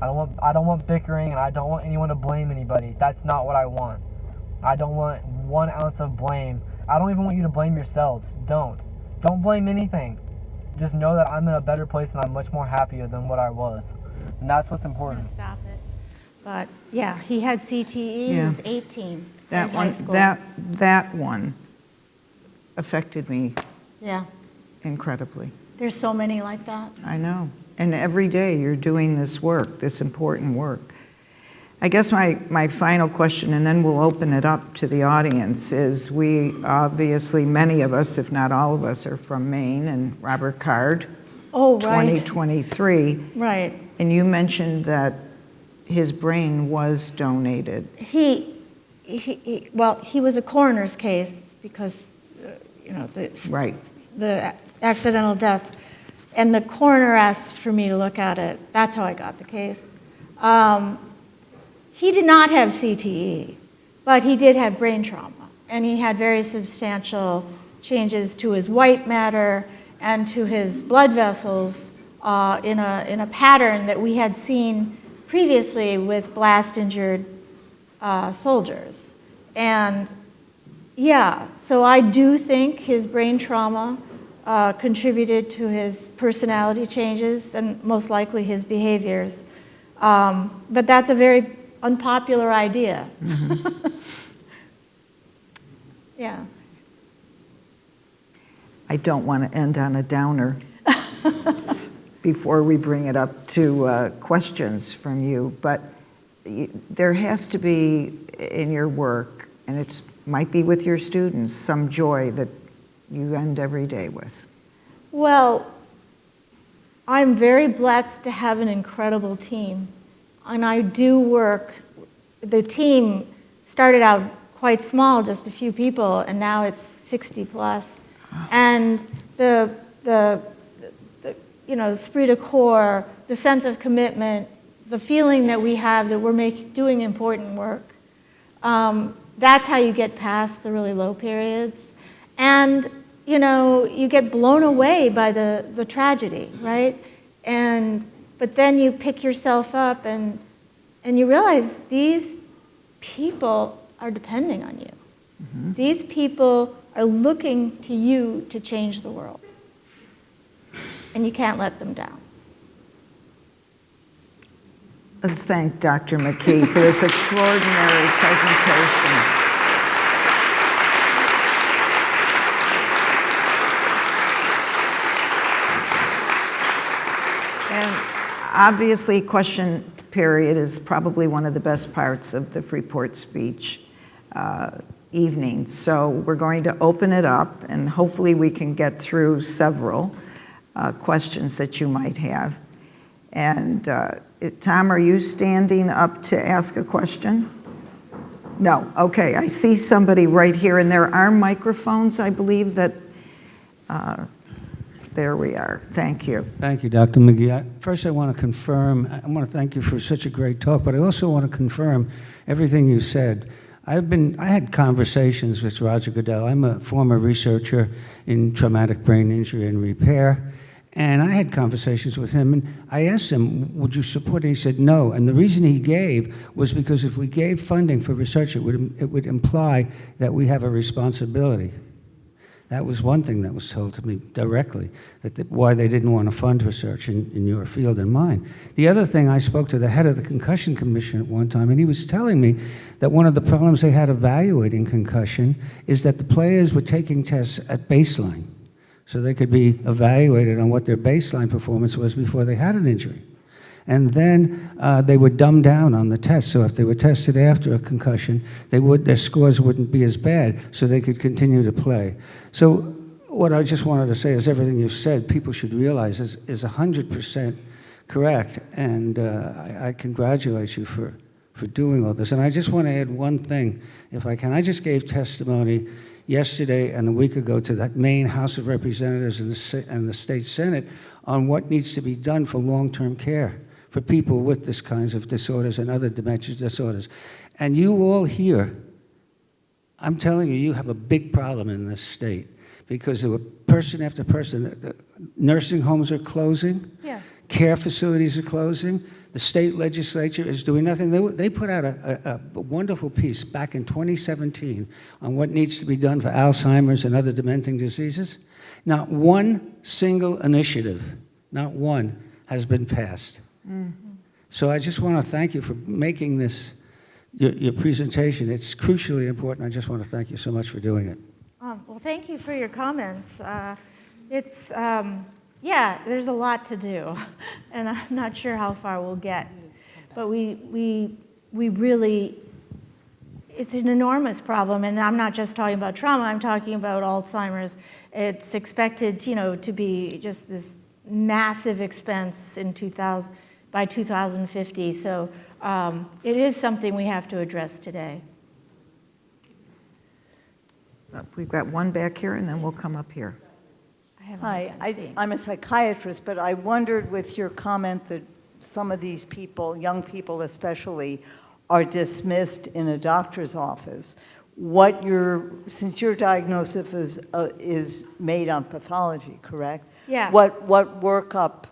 I don't want bickering, and I don't want anyone to blame anybody. That's not what I want. I don't want 1 ounce of blame. I don't even want you to blame yourselves. Don't blame anything. just know that I'm in a better place and I'm much more happier than what I was. And that's what's important. Stop it. But yeah, he had CTE, he Yeah. was 18 That in high one, school. that one affected me Yeah, incredibly. there's so many like that. I know. And every day you're doing this work, this important work. I guess my final question, and then we'll open it up to the audience, is we obviously, many of us, if not all of us, are from Maine, and Robert Card, Oh, right. 2023. Right. And you mentioned that his brain was donated. He was a coroner's case because, Right. the accidental death, and the coroner asked for me to look at it. That's how I got the case. He did not have CTE, but he did have brain trauma, and he had very substantial changes to his white matter and to his blood vessels in a pattern that we had seen previously with blast-injured soldiers. And yeah, so I do think his brain trauma contributed to his personality changes and most likely his behaviors. But that's a very unpopular idea. Mm-hmm. Yeah. I don't want to end on a downer before we bring it up to questions from you, but there has to be in your work, and it might be with your students, some joy that you end every day with. Well, I'm very blessed to have an incredible team, and I do work. The team started out quite small, just a few people, and now it's 60 plus. And the esprit de corps, the sense of commitment, the feeling that we have that we're doing important work, that's how you get past the really low periods. And you get blown away by the tragedy, right? But then you pick yourself up and you realize these people are depending on you. Mm-hmm. These people are looking to you to change the world. And you can't let them down. Let's thank Dr. McKee for this extraordinary presentation. And obviously, question period is probably one of the best parts of the Freeport speech evening. So we're going to open it up, and hopefully we can get through several questions that you might have. And Tom, are you standing up to ask a question? No, okay, I see somebody right here, and there are microphones, I believe, that, there we are, thank you. Thank you, Dr. McKee. First, I want to confirm, I want to thank you for such a great talk, but I also want to confirm everything you said. I had conversations with Roger Goodell. I'm a former researcher in traumatic brain injury and repair. And I had conversations with him, and I asked him, would you support it? He said no. And the reason he gave was because if we gave funding for research, it would imply that we have a responsibility. That was one thing that was told to me directly, why they didn't want to fund research in your field and mine. The other thing, I spoke to the head of the Concussion Commission at one time, and he was telling me that one of the problems they had evaluating concussion is that the players were taking tests at baseline, so they could be evaluated on what their baseline performance was before they had an injury. And then they would dumb down on the test, so if they were tested after a concussion, their scores wouldn't be as bad, so they could continue to play. So what I just wanted to say is everything you've said, people should realize is 100% correct, and I congratulate you for doing all this. And I just want to add one thing, if I can. I just gave testimony yesterday and a week ago to the Maine House of Representatives and the State Senate on what needs to be done for long-term care for people with this kinds of disorders and other dementia disorders. And you all here, I'm telling you, you have a big problem in this state because there were person after person. The nursing homes are closing. Yeah. Care facilities are closing. The state legislature is doing nothing. They put out a wonderful piece back in 2017 on what needs to be done for Alzheimer's and other dementing diseases. Not one single initiative, not one, has been passed. So I just want to thank you for making this your presentation. It's crucially important. I just want to thank you so much for doing it. Well, thank you for your comments. Yeah, there's a lot to do, and I'm not sure how far we'll get. But we really, it's an enormous problem, and I'm not just talking about trauma, I'm talking about Alzheimer's. It's expected, to be just this massive expense in by 2050. So it is something we have to address today. We've got one back here, and then we'll come up here. Hi, I'm a psychiatrist, but I wondered with your comment that some of these people, young people especially, are dismissed in a doctor's office. Since your diagnosis is made on pathology, correct? Yeah. What workup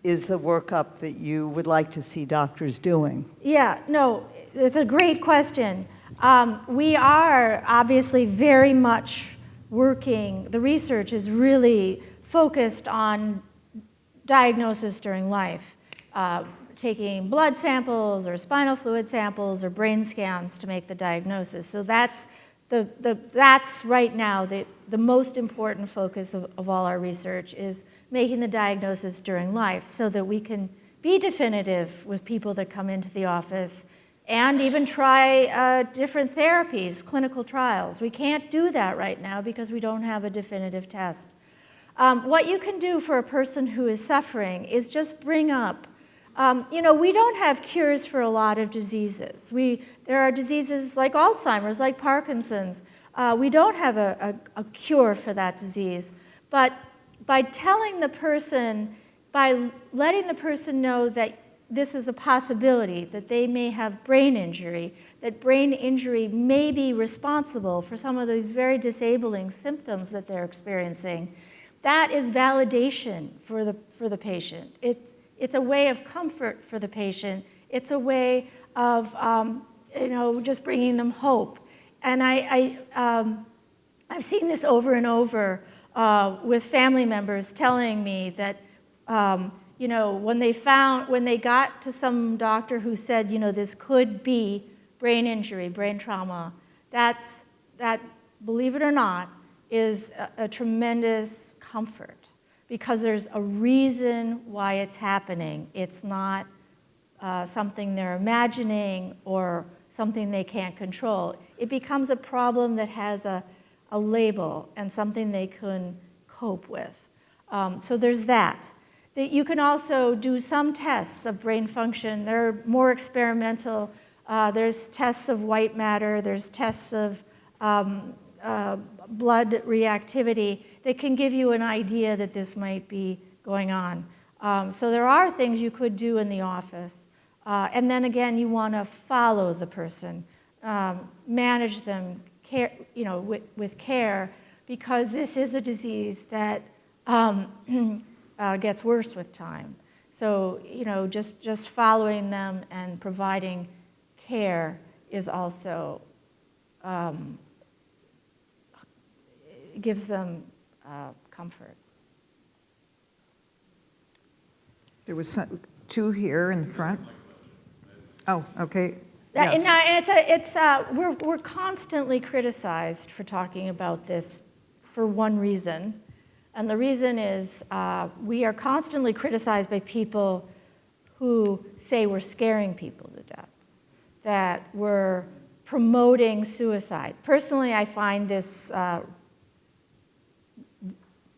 is the workup that you would like to see doctors doing? Yeah, no, it's a great question. We are obviously very much working, the research is really focused on diagnosis during life, taking blood samples or spinal fluid samples or brain scans to make the diagnosis. So that's that's right now the most important focus of all our research is making the diagnosis during life so that we can be definitive with people that come into the office and even try different therapies, clinical trials. We can't do that right now because we don't have a definitive test. What you can do for a person who is suffering is just bring up, we don't have cures for a lot of diseases. There are diseases like Alzheimer's, like Parkinson's. We don't have a cure for that disease. But by telling the person, by letting the person know that this is a possibility, that they may have brain injury, that brain injury may be responsible for some of these very disabling symptoms that they're experiencing, that is validation for the patient. It's a way of comfort for the patient. It's a way of just bringing them hope. And I've seen this over and over with family members telling me that when they got to some doctor who said, this could be brain injury, brain trauma, that, believe it or not, is a tremendous comfort because there's a reason why it's happening. It's not something they're imagining or something they can't control. It becomes a problem that has a label and something they can cope with. So there's that. You can also do some tests of brain function. They're more experimental. There's tests of white matter. There's tests of blood reactivity that can give you an idea that this might be going on. So there are things you could do in the office. And then again, you want to follow the person, manage them with care, because this is a disease that gets worse with time. So just following them and providing care is also gives them comfort. There was two here in the front. Oh, okay. Yes. We're constantly criticized for talking about this for one reason, and the reason is we are constantly criticized by people who say we're scaring people to death, that we're promoting suicide. Personally, I find this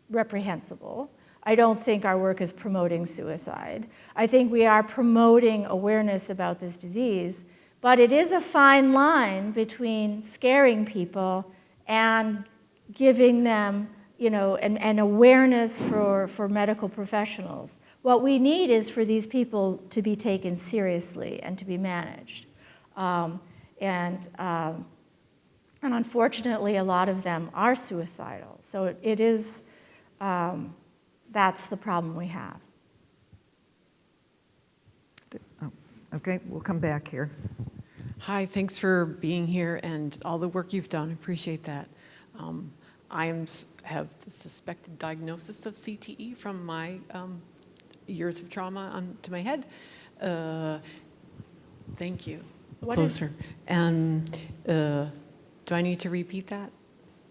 reprehensible. I don't think our work is promoting suicide. I think we are promoting awareness about this disease, but it is a fine line between scaring people and giving them, an awareness for medical professionals. What we need is for these people to be taken seriously and to be managed. And unfortunately, a lot of them are suicidal. So it is, that's the problem we have. Oh, okay, we'll come back here. Hi, thanks for being here and all the work you've done. Appreciate that. have the suspected diagnosis of CTE from my years of trauma to my head. Thank you. Closer. And do I need to repeat that?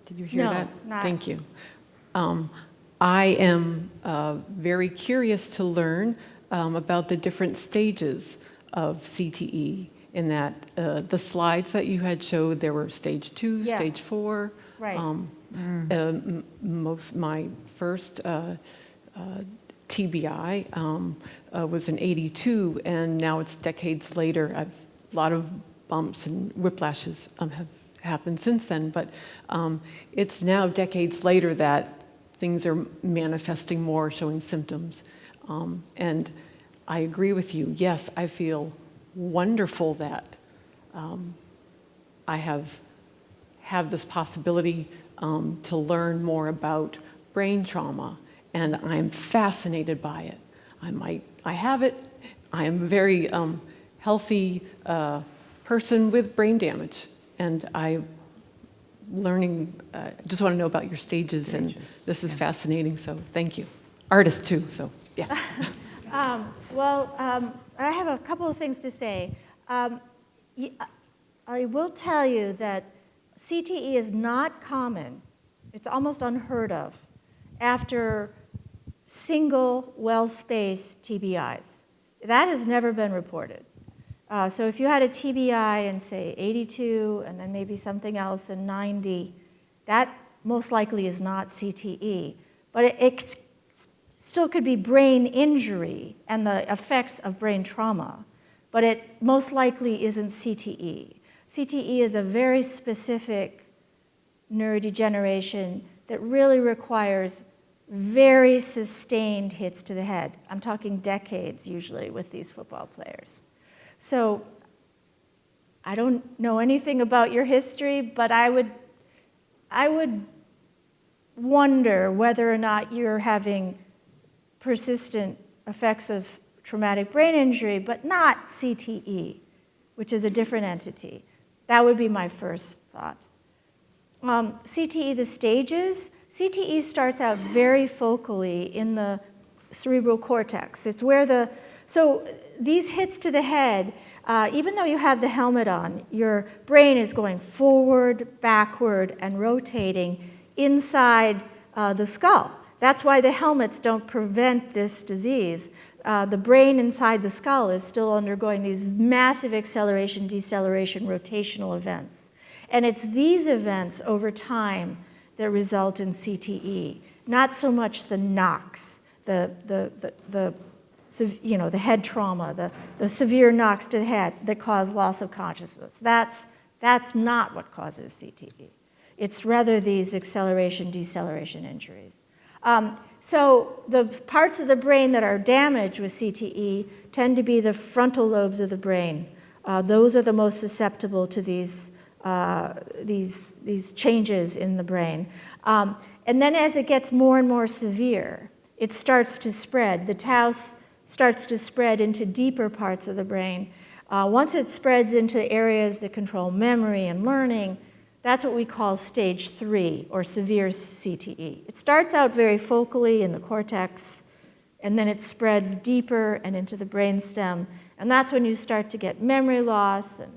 Did you hear that? No, Thank you. I am very curious to learn about the different stages of CTE. In that the slides that you had showed, there were stage 2, stage 4. Right. My first TBI was in '82, and now it's decades later. A lot of bumps and whiplashes have happened since then, but it's now decades later that things are manifesting more, showing symptoms. And I agree with you. Yes, I feel wonderful that I have this possibility to learn more about brain trauma, and I'm fascinated by it. I have it. I am a very healthy person with brain damage, and I'm learning. Just want to know about your stages, and this is fascinating. So thank you. Artist too. So yeah. I have a couple of things to say. I will tell you that CTE is not common. It's almost unheard of after single, well-spaced TBIs. That has never been reported. So if you had a TBI in, say, 82 and then maybe something else in 90, that most likely is not CTE. But it still could be brain injury and the effects of brain trauma, but it most likely isn't CTE. CTE is a very specific neurodegeneration that really requires very sustained hits to the head. I'm talking decades usually with these football players. So I don't know anything about your history, but I would wonder whether or not you're having persistent effects of traumatic brain injury, but not CTE, which is a different entity. That would be my first thought. CTE, the stages, CTE starts out very focally in the cerebral cortex. It's where so these hits to the head, even though you have the helmet on, your brain is going forward, backward, and rotating inside the skull. That's why the helmets don't prevent this disease. The brain inside the skull is still undergoing these massive acceleration, deceleration, rotational events. And it's these events over time that result in CTE, not so much the knocks, the head trauma, the severe knocks to the head that cause loss of consciousness. That's not what causes CTE. It's rather these acceleration, deceleration injuries. So the parts of the brain that are damaged with CTE tend to be the frontal lobes of the brain. Those are the most susceptible to these changes in the brain. And then as it gets more and more severe, it starts to spread. The tau starts to spread into deeper parts of the brain. Once it spreads into areas that control memory and learning, that's what we call stage 3, or severe CTE. It starts out very focally in the cortex, and then it spreads deeper and into the brainstem. And that's when you start to get memory loss and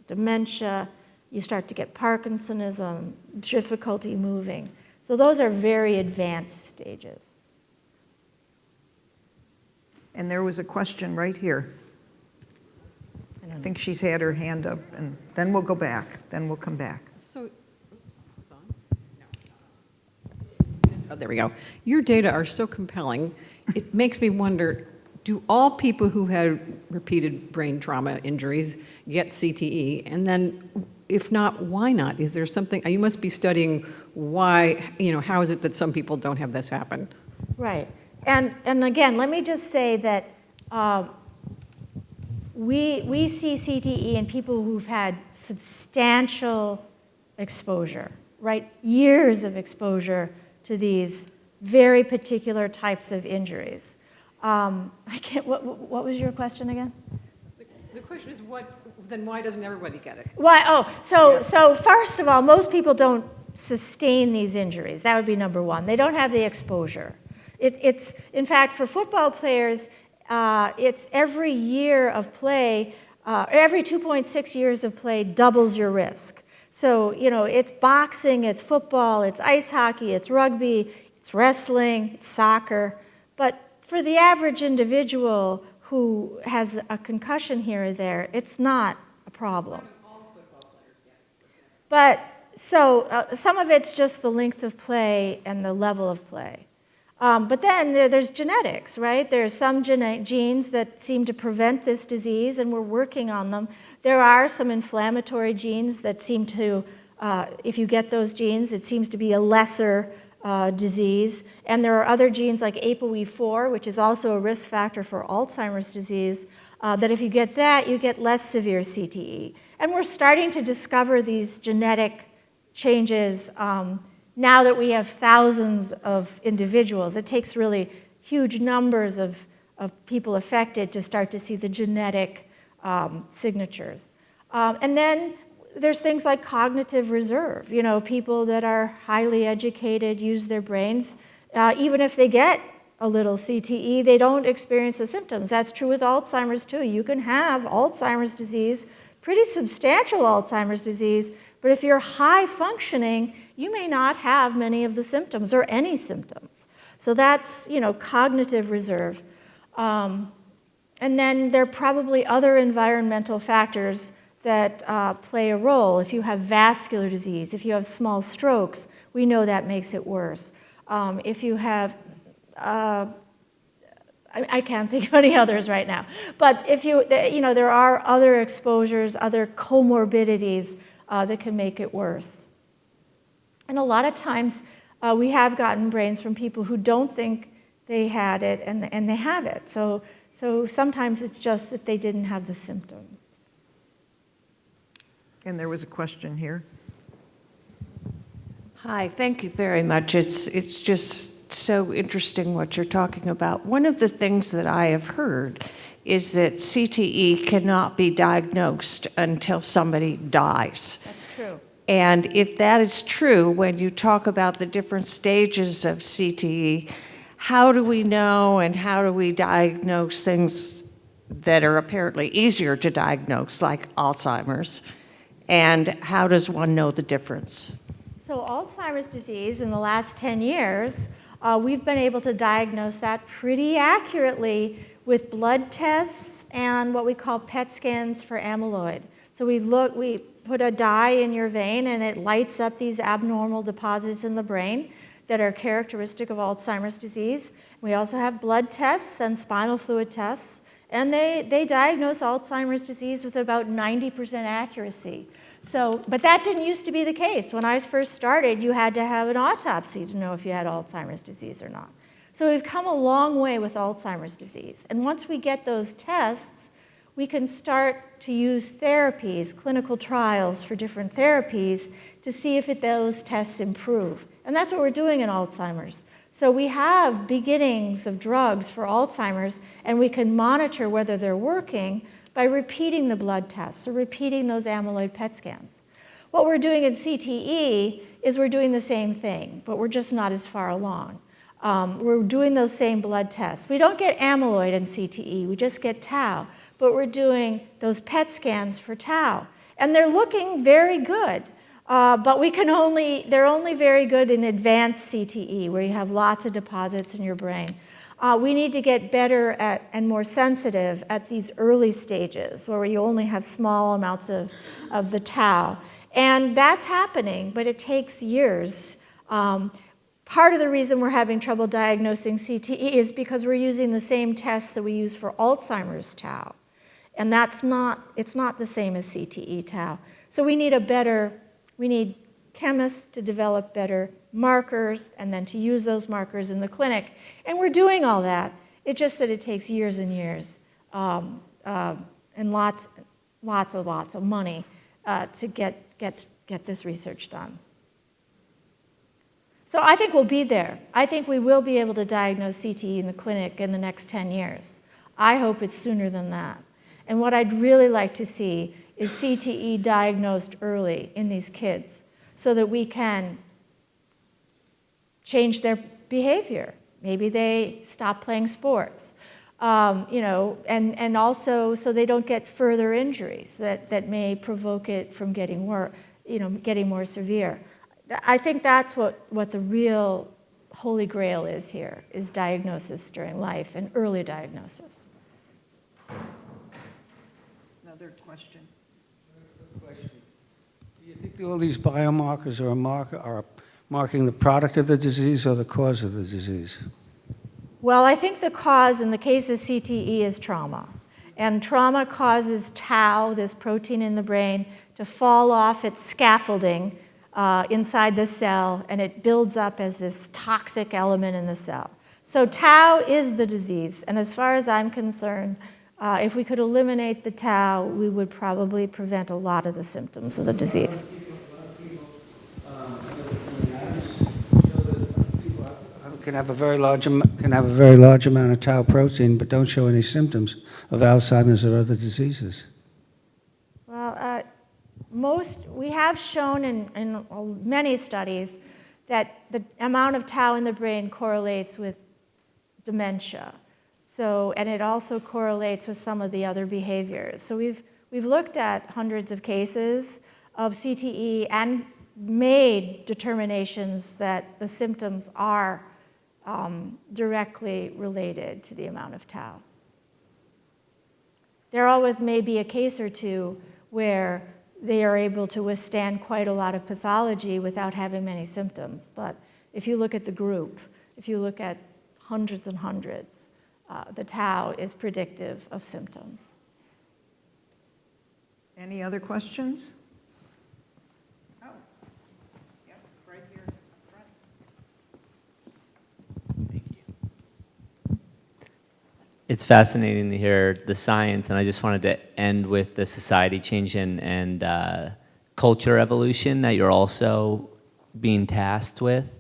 dementia. You start to get Parkinsonism, difficulty moving. So those are very advanced stages. And there was a question right here. I think she's had her hand up, and then we'll go back. Then we'll come back. So, oh, there we go. Your data are so compelling. It makes me wonder, do all people who had repeated brain trauma injuries get CTE? And then, if not, why not? Is there something, you must be studying why, how is it that some people don't have this happen? Right. And again, let me just say that we see CTE in people who've had substantial exposure, right? Years of exposure to these very particular types of injuries. What was your question again? The question is then why doesn't everybody get it? Why? So first of all, most people don't sustain these injuries. That would be number one. They don't have the exposure. It's in fact, for football players, it's every year of play, every 2.6 years of play doubles your risk. So, it's boxing, it's football, it's ice hockey, it's rugby, it's wrestling, it's soccer. But for the average individual who has a concussion here or there, it's not a problem. But so some of it's just the length of play and the level of play. But then there's genetics, right? There's some genes that seem to prevent this disease, and we're working on them. There are some inflammatory genes that seem to, if you get those genes, it seems to be a lesser disease. And there are other genes like ApoE4, which is also a risk factor for Alzheimer's disease, that if you get that, you get less severe CTE. And we're starting to discover these genetic changes now that we have thousands of individuals. It takes really huge numbers of people affected to start to see the genetic signatures. And then there's things like cognitive reserve. People that are highly educated, use their brains. Even if they get a little CTE, they don't experience the symptoms. That's true with Alzheimer's too. You can have Alzheimer's disease, pretty substantial Alzheimer's disease, but if you're high functioning, you may not have many of the symptoms or any symptoms. So that's, cognitive reserve. And then there are probably other environmental factors that play a role. If you have vascular disease, if you have small strokes, we know that makes it worse. If you have, I can't think of any others right now, but if there are other exposures, other comorbidities that can make it worse. And a lot of times we have gotten brains from people who don't think they had it and they have it. So sometimes it's just that they didn't have the symptoms. And there was a question here. Hi, thank you very much. It's just so interesting what you're talking about. One of the things that I have heard is that CTE cannot be diagnosed until somebody dies. That's true. And if that is true, when you talk about the different stages of CTE, how do we know and how do we diagnose things that are apparently easier to diagnose, like Alzheimer's? And how does one know the difference? So Alzheimer's disease, in the last 10 years, we've been able to diagnose that pretty accurately with blood tests and what we call PET scans for amyloid. So we put a dye in your vein and it lights up these abnormal deposits in the brain that are characteristic of Alzheimer's disease. We also have blood tests and spinal fluid tests, and they diagnose Alzheimer's disease with about 90% accuracy. But that didn't used to be the case. When I first started, you had to have an autopsy to know if you had Alzheimer's disease or not. So we've come a long way with Alzheimer's disease. And once we get those tests, we can start to use therapies, clinical trials for different therapies to see if those tests improve. And that's what we're doing in Alzheimer's. So we have beginnings of drugs for Alzheimer's, and we can monitor whether they're working by repeating the blood tests or repeating those amyloid PET scans. What we're doing in CTE is we're doing the same thing, but we're just not as far along. We're doing those same blood tests. We don't get amyloid in CTE, we just get tau, but we're doing those PET scans for tau. And they're looking very good, but they're only very good in advanced CTE, where you have lots of deposits in your brain. We need to get better at and more sensitive at these early stages where you only have small amounts of the tau. And that's happening, but it takes years. Part of the reason we're having trouble diagnosing CTE is because we're using the same tests that we use for Alzheimer's tau. And it's not the same as CTE tau. So we need chemists to develop better markers and then to use those markers in the clinic. And we're doing all that. It's just that it takes years and years and lots of money to get this research done. So I think we'll be there. I think we will be able to diagnose CTE in the clinic in the next 10 years. I hope it's sooner than that. And what I'd really like to see is CTE diagnosed early in these kids, so that we can change their behavior. Maybe they stop playing sports, and also so they don't get further injuries that may provoke it from getting more severe. I think that's what the real holy grail is here, is diagnosis during life and early diagnosis. Another question. Do you think all these biomarkers are marking the product of the disease or the cause of the disease? Well, I think the cause in the case of CTE is trauma. And trauma causes tau, this protein in the brain, to fall off its scaffolding inside the cell, and it builds up as this toxic element in the cell. So tau is the disease, and as far as I'm concerned, if we could eliminate the tau, we would probably prevent a lot of the symptoms of the disease. Can have a very large amount of tau protein, but don't show any symptoms of Alzheimer's or other diseases. Well, we have shown in many studies that the amount of tau in the brain correlates with dementia. So, and it also correlates with some of the other behaviors. So we've looked at hundreds of cases of CTE and made determinations that the symptoms are directly related to the amount of tau. There always may be a case or two where they are able to withstand quite a lot of pathology without having many symptoms. But if you look at the group, if you look at hundreds and hundreds, the tau is predictive of symptoms. Any other questions? Oh, yep, right here up front. It's fascinating to hear the science, and I just wanted to end with the society change and culture evolution that you're also being tasked with.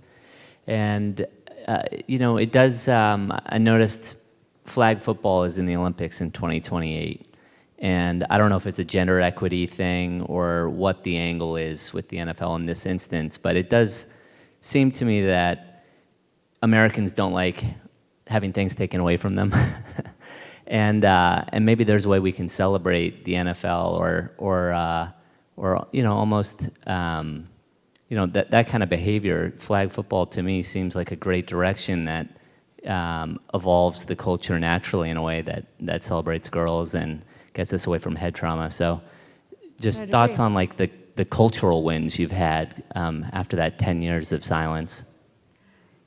And, it does, I noticed flag football is in the Olympics in 2028. And I don't know if it's a gender equity thing or what the angle is with the NFL in this instance, but it does seem to me that Americans don't like having things taken away from them. and maybe there's a way we can celebrate the NFL or almost that kind of behavior. Flag football to me seems like a great direction that evolves the culture naturally in a way that celebrates girls and gets us away from head trauma. So just thoughts on like the cultural wins you've had after that 10 years of silence.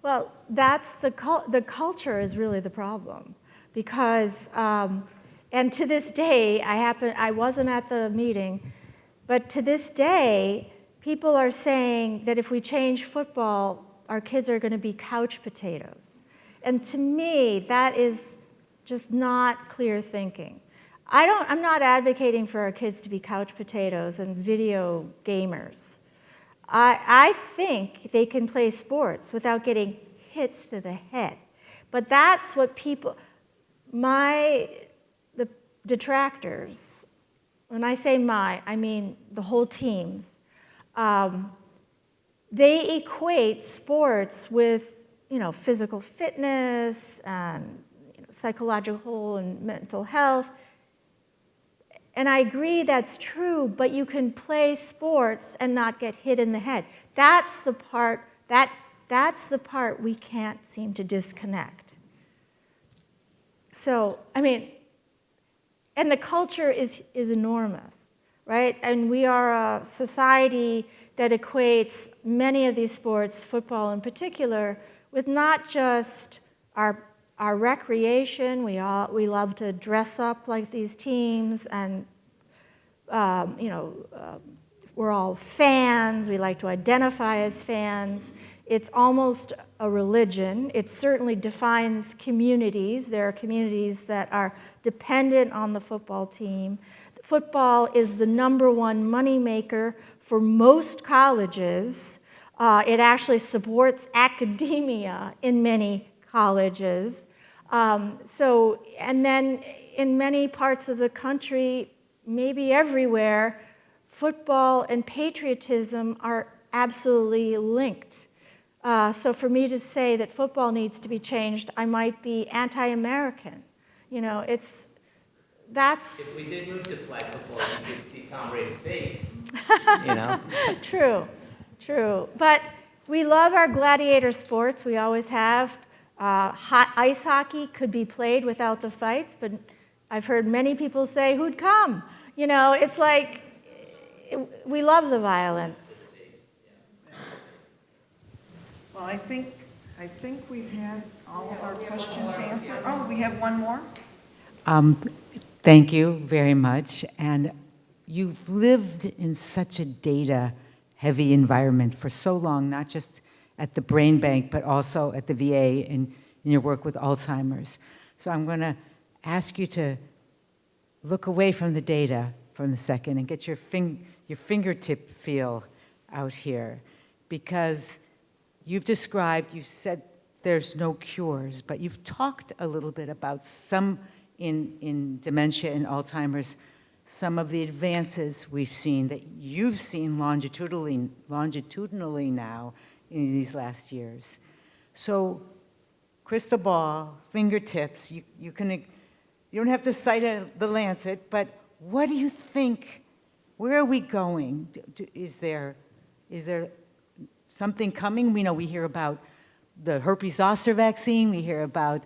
Well, that's the culture is really the problem, because and to this day, I wasn't at the meeting, but to this day, people are saying that if we change football, our kids are going to be couch potatoes. And to me, that is just not clear thinking. I'm not advocating for our kids to be couch potatoes and video gamers. I think they can play sports without getting hits to the head. But that's what the detractors, when I say I mean the whole teams, they equate sports with, physical fitness and psychological and mental health. And I agree that's true, but you can play sports and not get hit in the head. That's the part we can't seem to disconnect. So, and the culture is enormous, right? And we are a society that equates many of these sports, football in particular, with not just our recreation. We love to dress up like these teams, and we're all fans. We like to identify as fans. It's almost a religion. It certainly defines communities. There are communities that are dependent on the football team. Football is the #1 moneymaker for most colleges. It actually supports academia in many colleges. And then in many parts of the country, maybe everywhere, football and patriotism are absolutely linked. So for me to say that football needs to be changed, I might be anti-American. You know, that's... If we did move to flag football, you could see Tom Brady's face, you know? True, true. But we love our gladiator sports. We always have. Ice hockey could be played without the fights, but I've heard many people say, who'd come? You know, it's like, we love the violence. Well, I think we've had all of our questions answered. Oh, we have one more? Thank you very much. And you've lived in such a data-heavy environment for so long, not just at the Brain Bank, but also at the VA in your work with Alzheimer's. So I'm going to ask you to look away from the data for a second and get your fingertip feel out here. Because you've described, you said there's no cures, but you've talked a little bit about some in dementia and Alzheimer's, some of the advances we've seen that you've seen longitudinally now in these last years. So, crystal ball, fingertips, you don't have to cite the Lancet, but what do you think? Where are we going? Is there something coming? We hear about the herpes zoster vaccine. We hear about,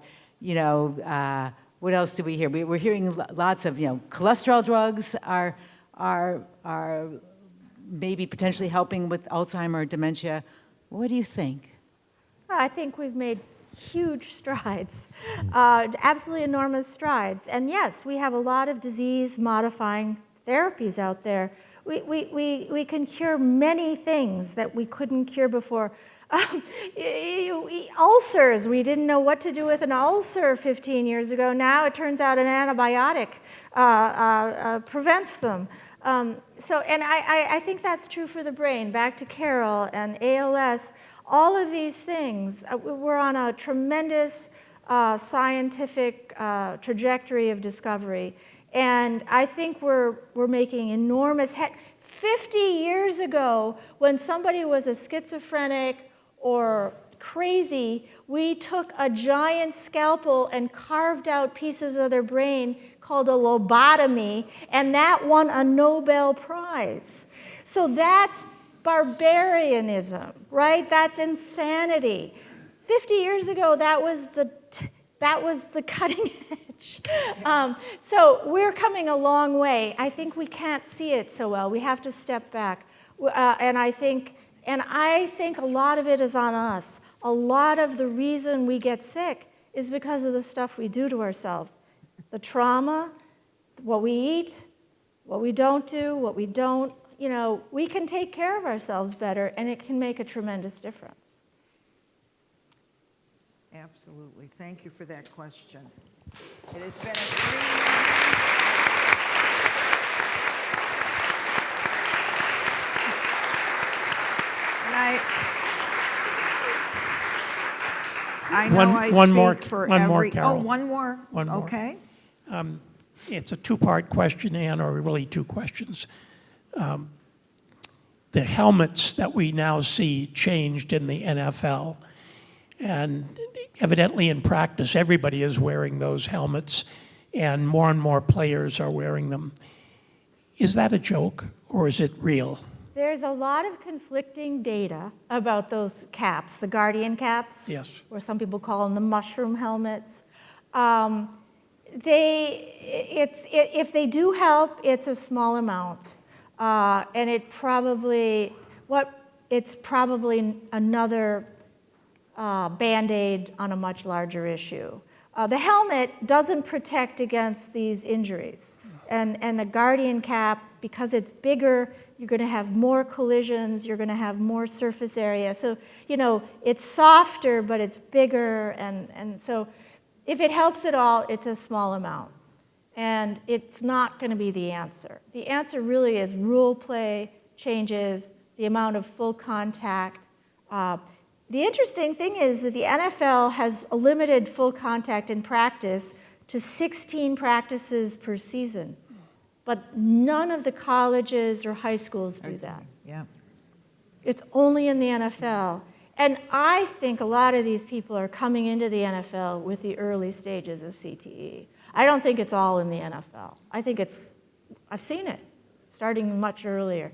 what else do we hear? We're hearing lots of, cholesterol drugs are maybe potentially helping with Alzheimer or dementia. What do you think? I think we've made huge strides, absolutely enormous strides. And yes, we have a lot of disease-modifying therapies out there. We can cure many things that we couldn't cure before. Ulcers, we didn't know what to do with an ulcer 15 years ago. Now it turns out an antibiotic prevents them. And I think that's true for the brain. Back to Carol and ALS, all of these things, we're on a tremendous scientific trajectory of discovery. And I think we're making enormous 50 years ago, when somebody was a schizophrenic or crazy, we took a giant scalpel and carved out pieces of their brain called a lobotomy, and that won a Nobel Prize. So that's barbarianism, right? That's insanity. 50 years ago, that was the cutting edge. So we're coming a long way. I think we can't see it so well. We have to step back. And I think a lot of it is on us. A lot of the reason we get sick is because of the stuff we do to ourselves. The trauma, what we eat, what we don't do, what we don't, we can take care of ourselves better, and it can make a tremendous difference. Absolutely. Thank you for that question. It has been I know I speak for every... Carol. Oh, one more? One more. Okay. It's a two-part question, Ann, or really two questions. The helmets that we now see changed in the NFL, and evidently in practice, everybody is wearing those helmets, and more players are wearing them. Is that a joke, or is it real? There's a lot of conflicting data about those caps, the Guardian caps, yes, or some people call them the mushroom helmets. If they do help, it's a small amount, and it's probably another Band-Aid on a much larger issue. The helmet doesn't protect against these injuries, and a Guardian cap, because it's bigger, you're going to have more collisions, you're going to have more surface area. So, it's softer, but it's bigger, and so if it helps at all, it's a small amount. And it's not going to be the answer. The answer really is rule play changes, the amount of full contact. The interesting thing is that the NFL has a limited full contact in practice to 16 practices per season. But none of the colleges or high schools do that. Yeah. It's only in the NFL. And I think a lot of these people are coming into the NFL with the early stages of CTE. I don't think it's all in the NFL. I think I've seen it starting much earlier.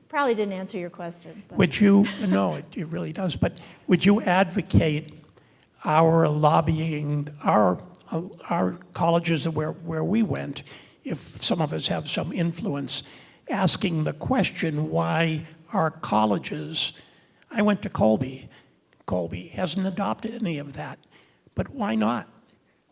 Probably didn't answer your question. But. Would you, no, it really does, but would you advocate our lobbying, our colleges where we went, if some of us have some influence, asking the question why our colleges, I went to Colby. Colby hasn't adopted any of that, but why not?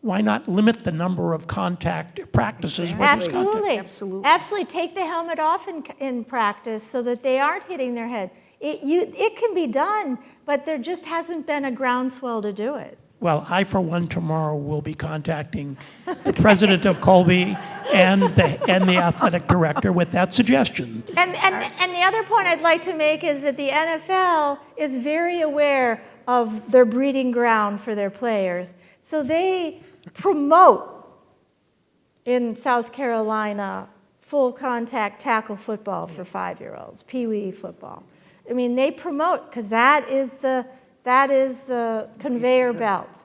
Why not limit the number of contact practices? Absolutely. Absolutely. Take the helmet off in practice so that they aren't hitting their head. It can be done, but there just hasn't been a groundswell to do it. Well, I, for one, tomorrow will be contacting the president of Colby and the athletic director with that suggestion. And the other point I'd like to make is that the NFL is very aware of their breeding ground for their players. So they promote in South Carolina full contact tackle football for 5-year-olds, Pee Wee football. I mean, they promote because that is the conveyor belt.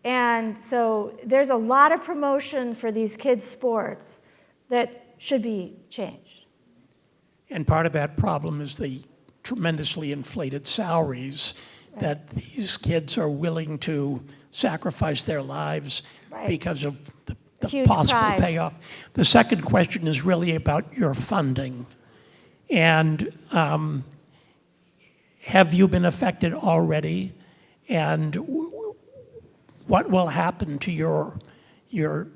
And so there's a lot of promotion for these kids' sports that should be changed. And part of that problem is the tremendously inflated salaries that these kids are willing to sacrifice their lives because of the possible payoff. The second question is really about your funding. And have you been affected already? And what will happen to your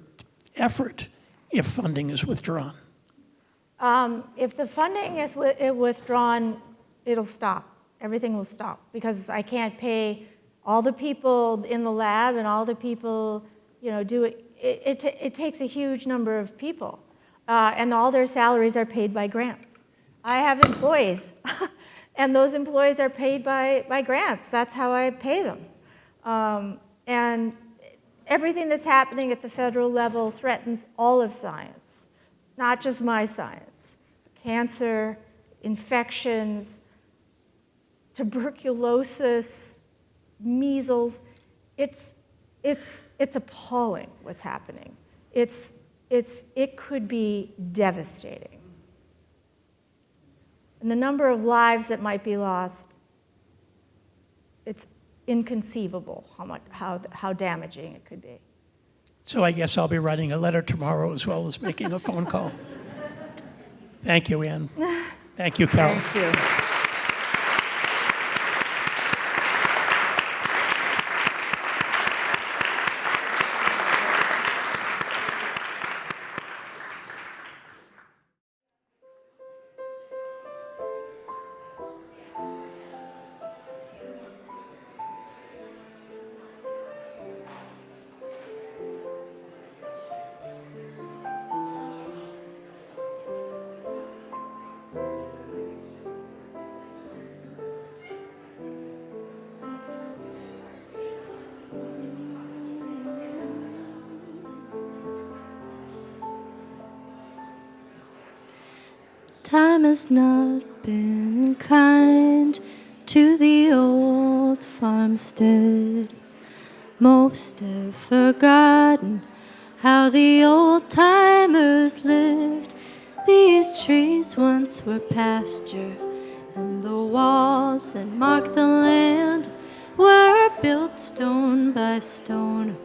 effort if funding is withdrawn? If the funding is withdrawn, it'll stop. Everything will stop because I can't pay all the people in the lab and all the people, do it. It takes a huge number of people, and all their salaries are paid by grants. I have employees, and those employees are paid by grants. That's how I pay them. And everything that's happening at the federal level threatens all of science, not just my science. Cancer, infections, tuberculosis, measles. It's appalling what's happening. It could be devastating. And the number of lives that might be lost, it's inconceivable how damaging it could be. So I guess I'll be writing a letter tomorrow as well as making a phone call. Thank you, Ann. Thank you, Carol. Thank you. Time has not been kind to the old farmstead. Most have forgotten how the old-timers lived. These trees once were pasture, and the walls that mark the land were built stone by stone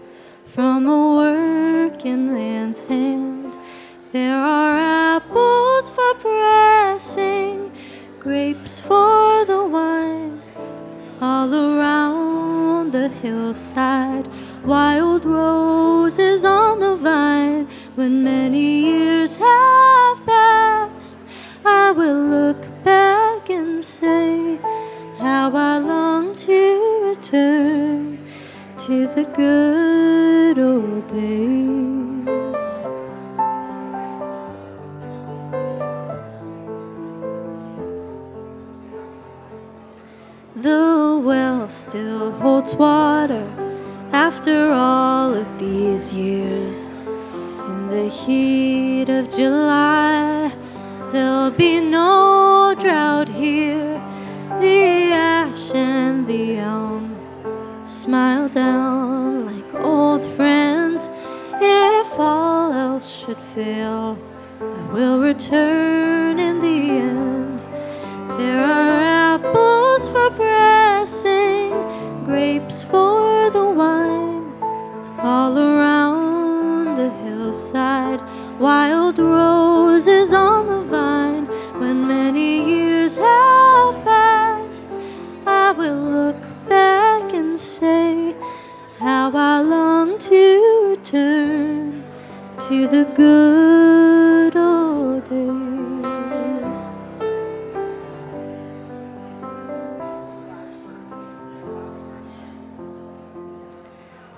from a working man's hand. There are apples for pressing, grapes for the wine, all around the hillside, wild roses on the vine. When many years have passed, I will look back and say how I long to return to the good old days. The well still holds water after all of these years. In the heat of July, there'll be no drought here. The ash and the elm smile down like old friends. If all else should fail, I will return in the end. There are apples for pressing, grapes for the wine, all around the hillside, wild roses on the vine. When many years have passed, I will look back and say how I long to return to the good old days.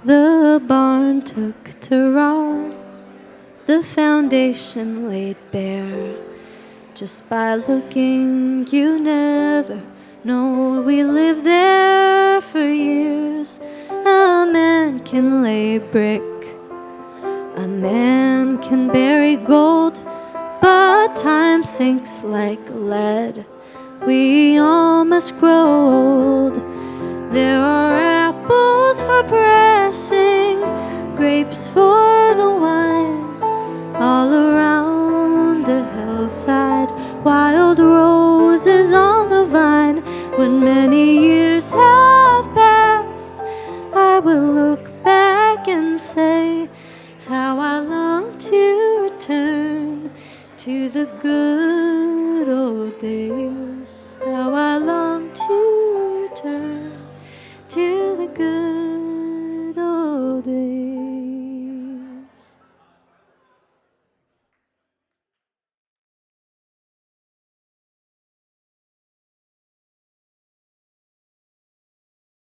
The barn took to rot, the foundation laid bare. Just by looking, you never know. We lived there for years. A man can lay brick, a man can bury gold, but time sinks like lead. We all must grow old. There are apples for pressing, grapes for the wine, all around the hillside, wild roses on the vine. When many years have passed, I will look back and say how I long to return to the good old days.